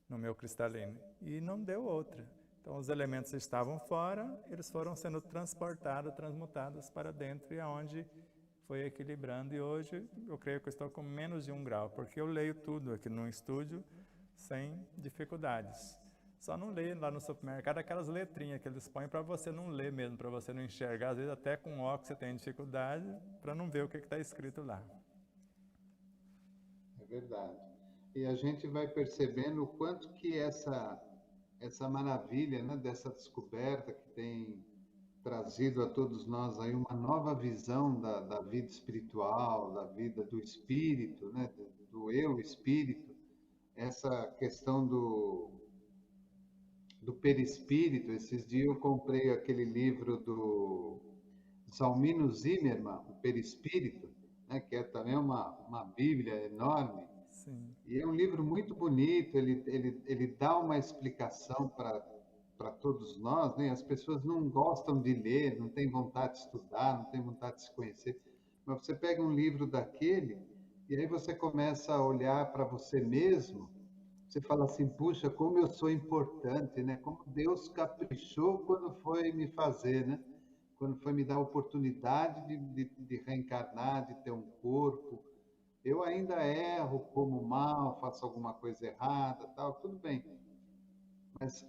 no meu cristalino. E não deu outra. Então os elementos estavam fora, eles foram sendo transportados, transmutados para dentro, e aonde foi equilibrando, e hoje eu creio que eu estou com menos de 1 grau, porque eu leio tudo aqui no estúdio sem dificuldades. Só não leio lá no supermercado aquelas letrinhas que eles põem para você não ler mesmo, para você não enxergar. Às vezes até com óculos você tem dificuldade para não ver o que está escrito lá. É verdade. E a gente vai percebendo o quanto que essa maravilha, né, dessa descoberta que tem trazido a todos nós aí uma nova visão da vida espiritual, da vida do espírito, né, do eu espírito, essa questão do perispírito. Esses dias eu comprei aquele livro do Salmino Zimmermann, O Perispírito, né, que é também uma bíblia enorme. Sim. E é um livro muito bonito, ele dá uma explicação para todos nós, né? As pessoas não gostam de ler, não têm vontade de estudar, não têm vontade de se conhecer. Mas você pega um livro daquele e aí você começa a olhar para você mesmo. Você fala assim, puxa, como eu sou importante, né? Como Deus caprichou quando foi me fazer, né? Quando foi me dar a oportunidade de reencarnar, de ter um corpo. Eu ainda erro, como mal, faço alguma coisa errada, tal, tudo bem. Mas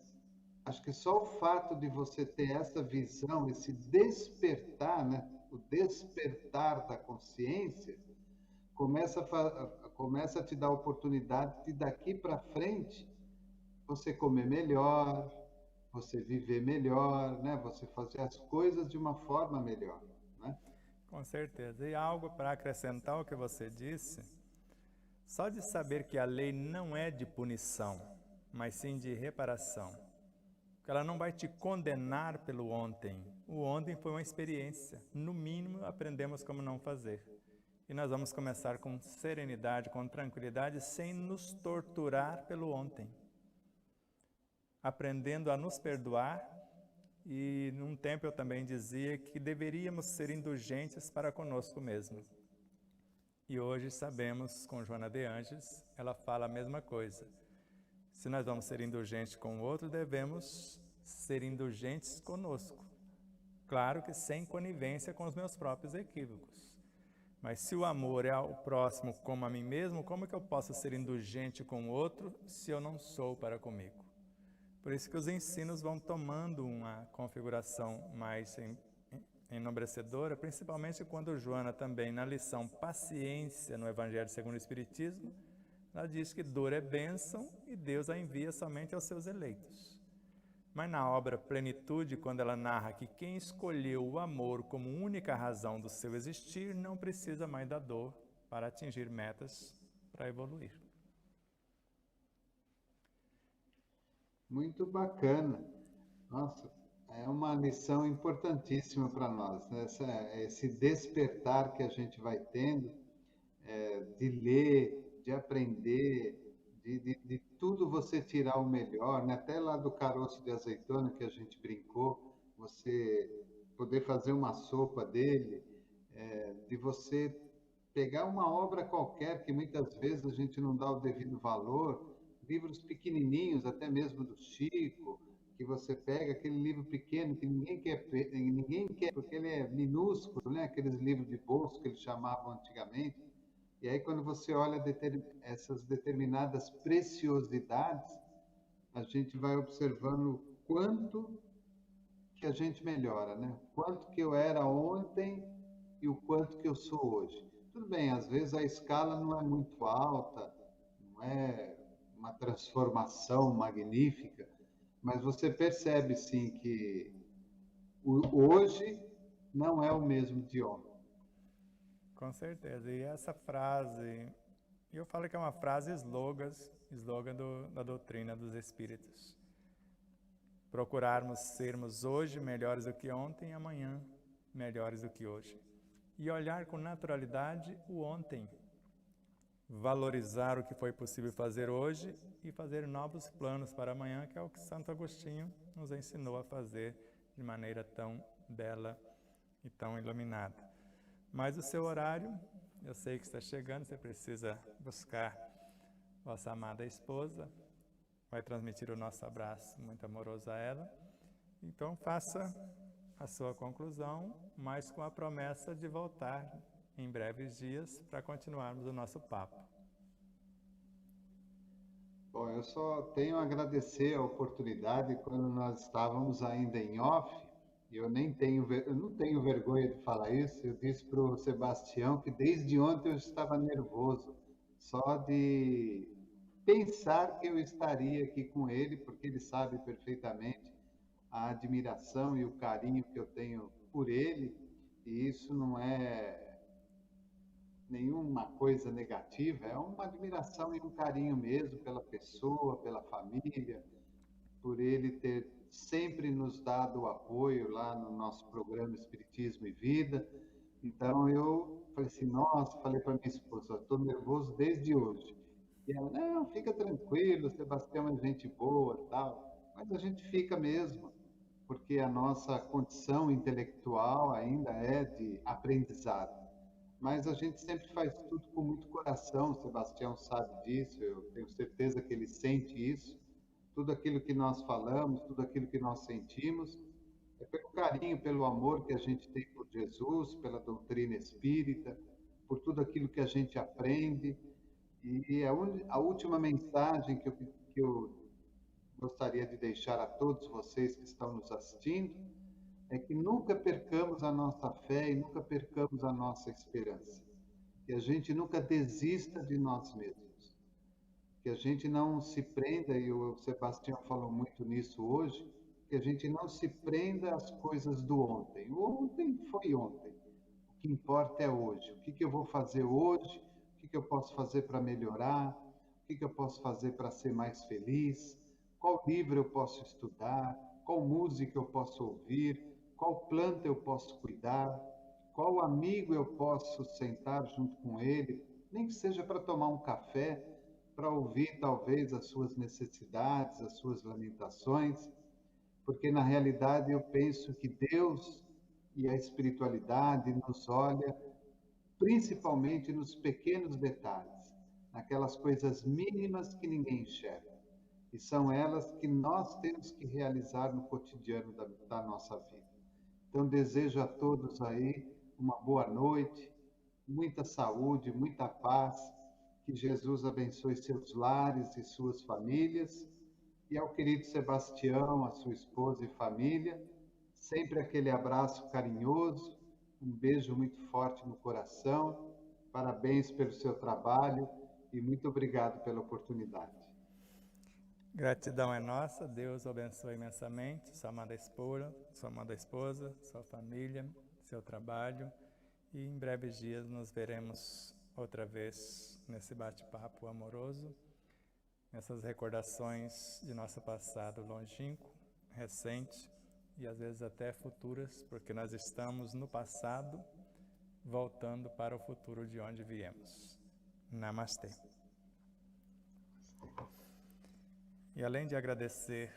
acho que só o fato de você ter essa visão, esse despertar, né? O despertar da consciência, começa a te dar a oportunidade de daqui para frente você comer melhor, você viver melhor, né? Você fazer as coisas de uma forma melhor, né? Com certeza. E algo para acrescentar ao que você disse, só de saber que a lei não é de punição, mas sim de reparação. Que ela não vai te condenar pelo ontem. O ontem foi uma experiência. No mínimo, aprendemos como não fazer. E nós vamos começar com serenidade, com tranquilidade, sem nos torturar pelo ontem. Aprendendo a nos perdoar. E num tempo eu também dizia que deveríamos ser indulgentes para conosco mesmo. E hoje sabemos, com Joana de Ângeles, ela fala a mesma coisa. Se nós vamos ser indulgentes com o outro, devemos ser indulgentes conosco. Claro que sem conivência com os meus próprios equívocos. Mas se o amor é ao próximo como a mim mesmo, como que eu posso ser indulgente com o outro se eu não sou para comigo? Por isso que os ensinos vão tomando uma configuração mais enobrecedora, principalmente quando Joana também, na lição Paciência no Evangelho segundo o Espiritismo, ela diz que dor é bênção e Deus a envia somente aos seus eleitos. Mas na obra Plenitude, quando ela narra que quem escolheu o amor como única razão do seu existir, não precisa mais da dor para atingir metas, para evoluir. Muito bacana. Nossa, é uma lição importantíssima para nós, né? Esse despertar que a gente vai tendo, de ler, de aprender, de tudo você tirar o melhor, né? Até lá do caroço de azeitona que a gente brincou, você poder fazer uma sopa dele, de você pegar uma obra qualquer que muitas vezes a gente não dá o devido valor, livros pequenininhos, até mesmo do Chico, que você pega aquele livro pequeno que ninguém quer porque ele é minúsculo, né? Aqueles livros de bolso que eles chamavam antigamente. E aí quando você olha essas determinadas preciosidades, a gente vai observando o quanto que a gente melhora, né? O quanto que eu era ontem e o quanto que eu sou hoje. Tudo bem, às vezes a escala não é muito alta, não é uma transformação magnífica, mas você percebe sim que o hoje não é o mesmo de ontem. Com certeza. E essa frase, eu falo que é uma frase slogan da doutrina dos Espíritos. Procurarmos sermos hoje melhores do que ontem e amanhã melhores do que hoje. E olhar com naturalidade o ontem. Valorizar o que foi possível fazer hoje e fazer novos planos para amanhã, que é o que Santo Agostinho nos ensinou a fazer de maneira tão bela e tão iluminada. Mas o seu horário, eu sei que está chegando, você precisa buscar vossa amada esposa, vai transmitir o nosso abraço muito amoroso a ela. Então faça a sua conclusão, mas com a promessa de voltar em breves dias para continuarmos o nosso papo. Bom, eu só tenho a agradecer a oportunidade quando nós estávamos ainda em off, e eu não tenho vergonha de falar isso. Eu disse para o Sebastião que desde ontem eu estava nervoso, só de pensar que eu estaria aqui com ele, porque ele sabe perfeitamente a admiração e o carinho que eu tenho por ele, e isso nenhuma coisa negativa, é uma admiração e um carinho mesmo pela pessoa, pela família, por ele ter sempre nos dado o apoio lá no nosso programa Espiritismo e Vida. Então eu falei assim, nossa, falei para minha esposa, estou nervoso desde hoje. E ela, não, fica tranquilo, Sebastião é gente boa, tal. Mas a gente fica mesmo, porque a nossa condição intelectual ainda é de aprendizado. Mas a gente sempre faz tudo com muito coração, o Sebastião sabe disso, eu tenho certeza que ele sente isso. Tudo aquilo que nós falamos, tudo aquilo que nós sentimos, é pelo carinho, pelo amor que a gente tem por Jesus, pela doutrina espírita, por tudo aquilo que a gente aprende. E a última mensagem que eu gostaria de deixar a todos vocês que estão nos assistindo é que nunca percamos a nossa fé e nunca percamos a nossa esperança. Que a gente nunca desista de nós mesmos. Que a gente não se prenda, e o Sebastião falou muito nisso hoje, que a gente não se prenda às coisas do ontem. O ontem foi ontem. O que importa é hoje. O que eu vou fazer hoje? O que eu posso fazer para melhorar? O que eu posso fazer para ser mais feliz? Qual livro eu posso estudar? Qual música eu posso ouvir? Qual planta eu posso cuidar? Qual amigo eu posso sentar junto com ele? Nem que seja para tomar um café, para ouvir talvez as suas necessidades, as suas lamentações, porque na realidade eu penso que Deus e a espiritualidade nos olha principalmente nos pequenos detalhes, naquelas coisas mínimas que ninguém enxerga. E são elas que nós temos que realizar no cotidiano da nossa vida. Então, desejo a todos aí uma boa noite, muita saúde, muita paz, que Jesus abençoe seus lares e suas famílias. E ao querido Sebastião, a sua esposa e família, sempre aquele abraço carinhoso, um beijo muito forte no coração. Parabéns pelo seu trabalho e muito obrigado pela oportunidade. Gratidão é nossa, Deus o abençoe imensamente, sua amada esposa, sua família, seu trabalho, e em breves dias nos veremos outra vez nesse bate-papo amoroso, nessas recordações de nosso passado longínquo, recente e às vezes até futuras, porque nós estamos no passado voltando para o futuro de onde viemos. Namastê. E além de agradecer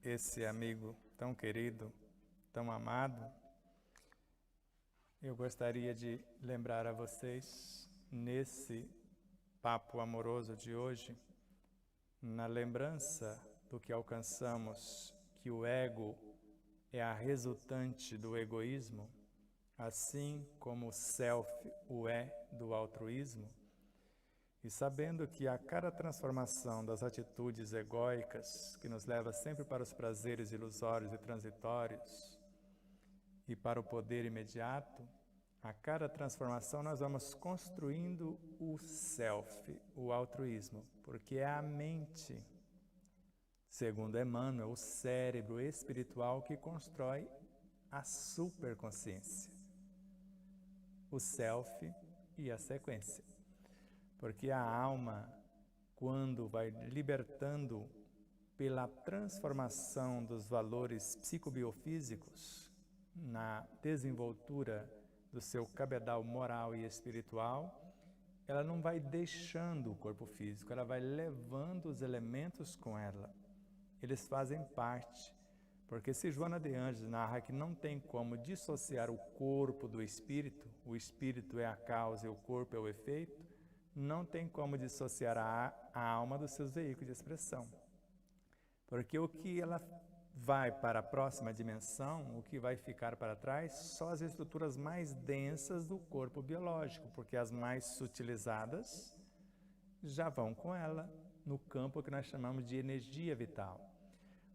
esse amigo tão querido, tão amado, eu gostaria de lembrar a vocês, nesse papo amoroso de hoje, na lembrança do que alcançamos, que o ego é a resultante do egoísmo, assim como o self o é do altruísmo, e sabendo que a cada transformação das atitudes egóicas, que nos leva sempre para os prazeres ilusórios e transitórios e para o poder imediato, a cada transformação nós vamos construindo o self, o altruísmo, porque é a mente, segundo Emmanuel, o cérebro espiritual que constrói a superconsciência, o self e a sequência. Porque a alma, quando vai libertando pela transformação dos valores psicobiofísicos na desenvoltura do seu cabedal moral e espiritual, ela não vai deixando o corpo físico, ela vai levando os elementos com ela. Eles fazem parte, porque se Joana de Ângeles narra que não tem como dissociar o corpo do espírito, o espírito é a causa e o corpo é o efeito, não tem como dissociar a alma dos seus veículos de expressão. Porque o que ela vai para a próxima dimensão, o que vai ficar para trás, só as estruturas mais densas do corpo biológico, porque as mais sutilizadas já vão com ela no campo que nós chamamos de energia vital.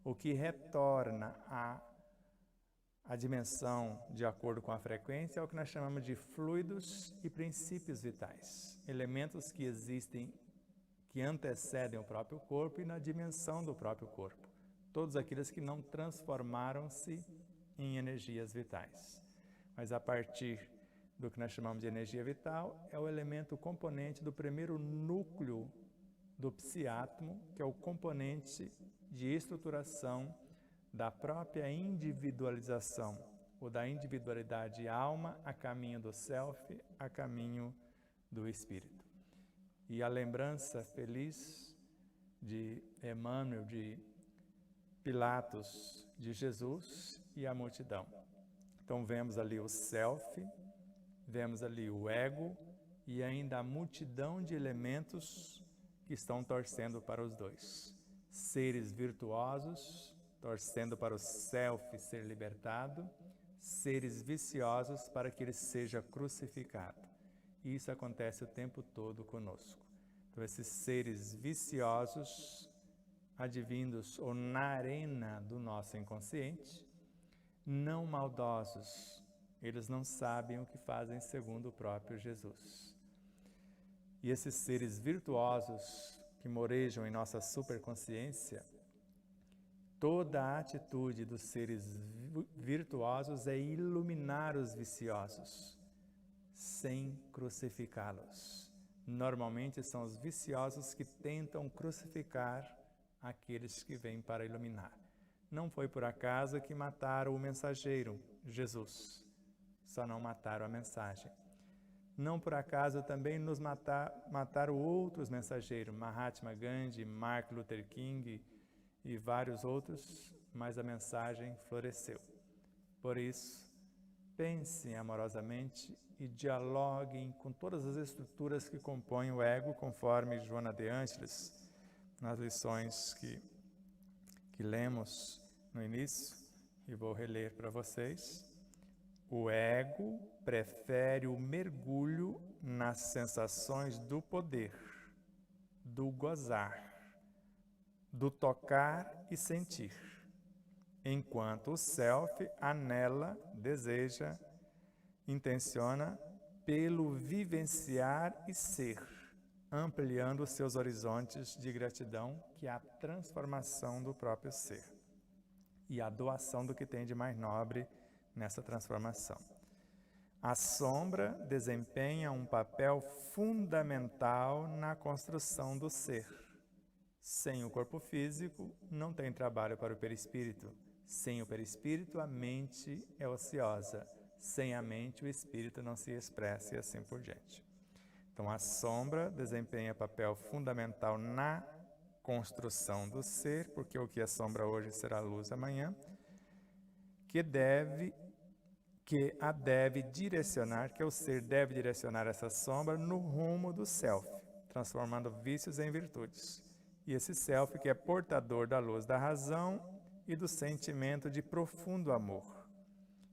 O que retorna a dimensão de acordo com a frequência é o que nós chamamos de fluidos e princípios vitais, elementos que existem, que antecedem o próprio corpo e na dimensão do próprio corpo, todos aqueles que não transformaram-se em energias vitais. Mas a partir do que nós chamamos de energia vital, é o elemento componente do primeiro núcleo do psiátomo, que é o componente de estruturação da própria individualização, ou da individualidade alma a caminho do self, a caminho do espírito. E a lembrança feliz de Emmanuel, de Pilatos, de Jesus e a multidão. Então vemos ali o self, vemos ali o ego e ainda a multidão de elementos que estão torcendo para os dois. Seres virtuosos, torcendo para o self ser libertado, seres viciosos para que ele seja crucificado. E isso acontece o tempo todo conosco. Então esses seres viciosos, advindos ou na arena do nosso inconsciente, não maldosos, eles não sabem o que fazem segundo o próprio Jesus. E esses seres virtuosos que morejam em nossa superconsciência, toda a atitude dos seres virtuosos é iluminar os viciosos, sem crucificá-los. Normalmente são os viciosos que tentam crucificar aqueles que vêm para iluminar. Não foi por acaso que mataram o mensageiro, Jesus. Só não mataram a mensagem. Não por acaso também nos mataram outros mensageiros, Mahatma Gandhi, Martin Luther King e vários outros, mas a mensagem floresceu. Por isso, pensem amorosamente e dialoguem com todas as estruturas que compõem o ego, conforme Joana de Ângeles, nas lições que lemos no início, e vou reler para vocês. O ego prefere o mergulho nas sensações do poder, do gozar, do tocar e sentir, enquanto o self anela, deseja, intenciona pelo vivenciar e ser, ampliando os seus horizontes de gratidão, que é a transformação do próprio ser e a doação do que tem de mais nobre nessa transformação. A sombra desempenha um papel fundamental na construção do ser. Sem o corpo físico, não tem trabalho para o perispírito. Sem o perispírito, a mente é ociosa. Sem a mente, o espírito não se expressa e assim por diante. Então, a sombra desempenha papel fundamental na construção do ser, porque o que é sombra hoje será luz amanhã, que o ser deve direcionar essa sombra no rumo do self, transformando vícios em virtudes. E esse self que é portador da luz da razão e do sentimento de profundo amor,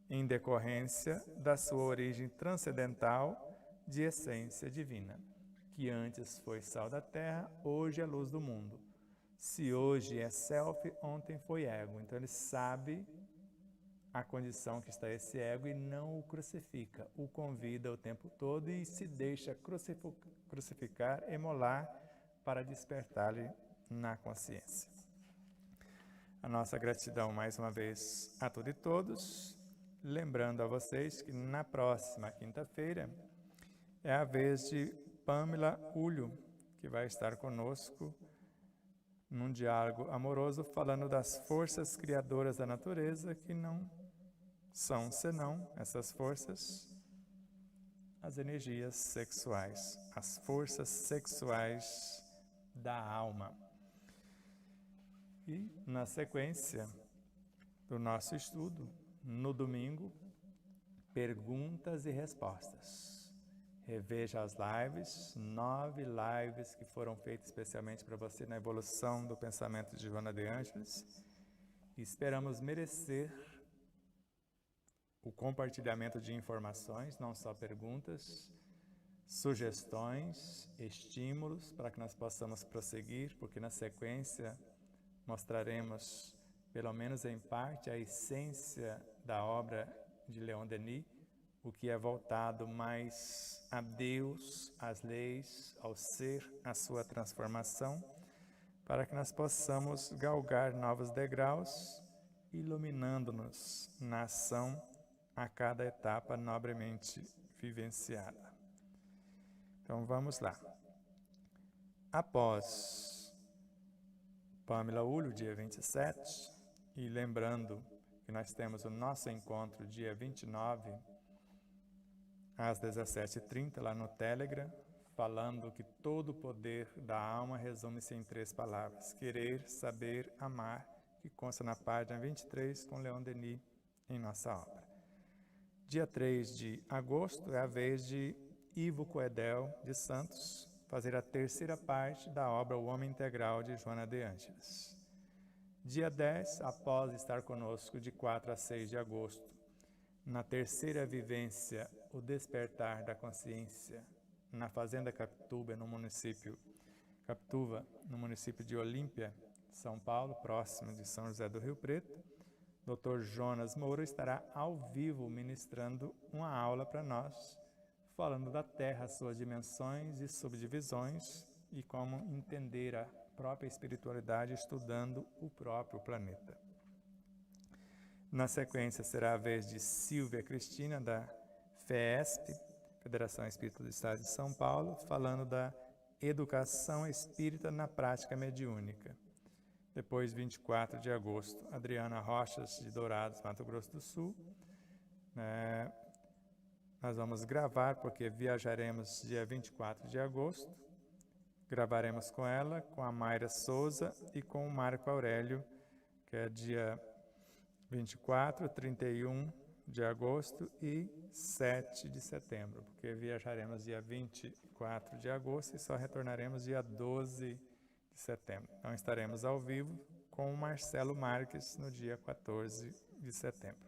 em decorrência da sua origem transcendental de essência divina, que antes foi sal da terra, hoje é luz do mundo. Se hoje é self, ontem foi ego. Então ele sabe a condição que está esse ego e não o crucifica, o convida o tempo todo e se deixa crucificar, emolar para despertar-lhe na consciência. A nossa gratidão mais uma vez a tudo e todos, lembrando a vocês que na próxima quinta-feira é a vez de Pamela Ulho, que vai estar conosco num diálogo amoroso, falando das forças criadoras da natureza, que não são senão essas forças, as energias sexuais, as forças sexuais da alma. E na sequência do nosso estudo, no domingo, perguntas e respostas. Reveja as lives, 9 lives que foram feitas especialmente para você na evolução do pensamento de Joana de Ângeles. E esperamos merecer o compartilhamento de informações, não só perguntas, sugestões, estímulos, para que nós possamos prosseguir, porque na sequência mostraremos, pelo menos em parte, a essência da obra de Leon Denis, o que é voltado mais a Deus, às leis, ao ser, à sua transformação, para que nós possamos galgar novos degraus, iluminando-nos na ação a cada etapa nobremente vivenciada. Então vamos lá. Após Pamela Ulho, dia 27, e lembrando que nós temos o nosso encontro dia 29, às 17h30, lá no Telegram, falando que todo o poder da alma resume-se em 3 palavras: querer, saber, amar, que consta na página 23 com Leon Denis em nossa obra. Dia 3 de agosto é a vez de Ivo Coedel de Santos fazer a 3ª parte da obra O Homem Integral de Joana de Ângeles. Dia 10, após estar conosco de 4 a 6 de agosto, na 3ª vivência, o despertar da consciência, na Fazenda Capituba, no município de Olímpia, São Paulo, próximo de São José do Rio Preto, Dr. Jonas Moura estará ao vivo ministrando uma aula para nós, falando da Terra, suas dimensões e subdivisões e como entender a própria espiritualidade estudando o próprio planeta. Na sequência será a vez de Silvia Cristina, da FESP, Federação Espírita do Estado de São Paulo, falando da educação espírita na prática mediúnica. Depois, 24 de agosto, Adriana Rochas, de Dourados, Mato Grosso do Sul. Nós vamos gravar, porque viajaremos dia 24 de agosto. Gravaremos com ela, com a Mayra Souza e com o Marco Aurélio, que é dia 24, 31 de agosto e 7 de setembro, porque viajaremos dia 24 de agosto e só retornaremos dia 12 de setembro. Então estaremos ao vivo com o Marcelo Marques no dia 14 de setembro.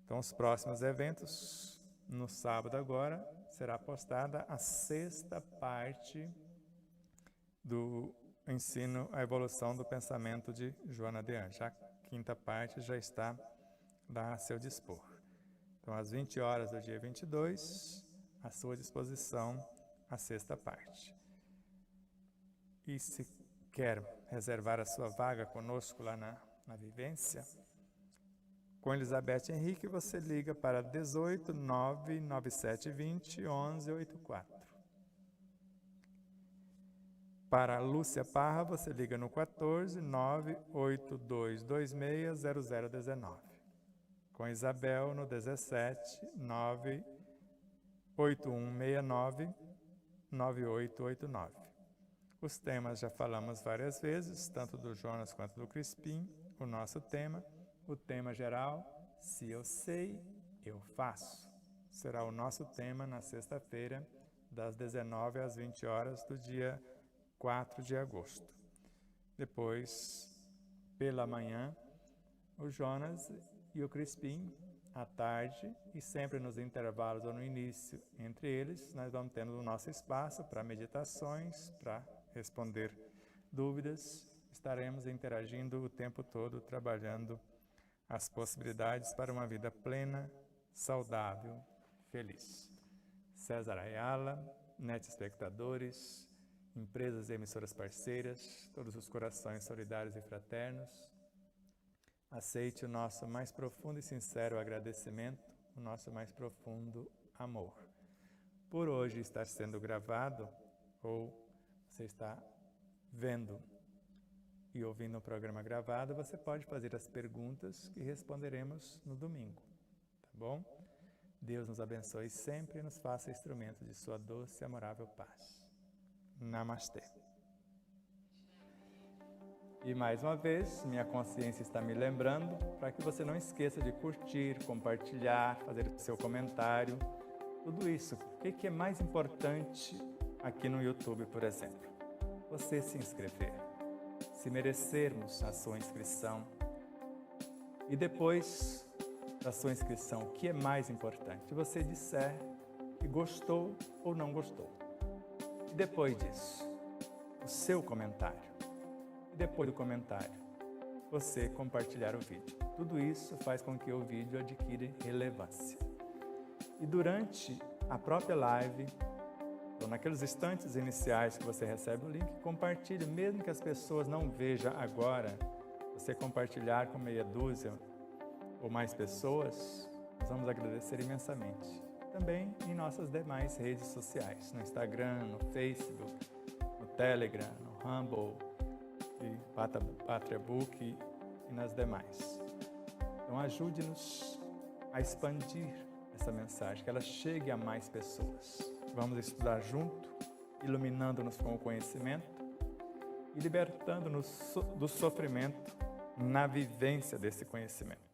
Então os próximos eventos, no sábado agora, será postada a 6ª parte do ensino A Evolução do Pensamento de Joana de Ângeles. A 5ª parte já está lá a seu dispor. Então, às 20 horas do dia 22, à sua disposição, a 6ª parte. E se quer reservar a sua vaga conosco lá na vivência, com Elizabeth Henrique, você liga para 18 99720 1184. Para Lúcia Parra, você liga no 14 98226 0019. Com Isabel, no 17 98169 9889. Os temas já falamos várias vezes, tanto do Jonas quanto do Crispim. O nosso tema, o tema geral, se eu sei, eu faço. Será o nosso tema na sexta-feira, das 19 às 20 horas do dia 4 de agosto. Depois, pela manhã, o Jonas e o Crispim, à tarde, e sempre nos intervalos ou no início entre eles, nós vamos tendo o nosso espaço para meditações, para responder dúvidas. Estaremos interagindo o tempo todo, trabalhando as possibilidades para uma vida plena, saudável, feliz. César Ayala, net espectadores, empresas e emissoras parceiras, todos os corações solidários e fraternos, aceite o nosso mais profundo e sincero agradecimento, o nosso mais profundo amor. Por hoje estar sendo gravado, ou você está vendo e ouvindo o programa gravado, você pode fazer as perguntas que responderemos no domingo, tá bom? Deus nos abençoe sempre e nos faça instrumento de sua doce e amorável paz. Namastê. E mais uma vez, minha consciência está me lembrando para que você não esqueça de curtir, compartilhar, fazer o seu comentário, tudo isso. O que é mais importante aqui no YouTube, por exemplo? Você se inscrever. Se merecermos a sua inscrição. E depois da sua inscrição, o que é mais importante? Você disser que gostou ou não gostou. E depois disso, o seu comentário. E depois do comentário, você compartilhar o vídeo. Tudo isso faz com que o vídeo adquira relevância. E durante a própria live, ou naqueles instantes iniciais que você recebe o link, compartilhe, mesmo que as pessoas não vejam agora, você compartilhar com meia dúzia ou mais pessoas, nós vamos agradecer imensamente. também em nossas demais redes sociais, no Instagram, no Facebook, no Telegram, no Rumble, e Patriabook e nas demais. Então ajude-nos a expandir essa mensagem, que ela chegue a mais pessoas. Vamos estudar junto, iluminando-nos com o conhecimento e libertando-nos do sofrimento na vivência desse conhecimento.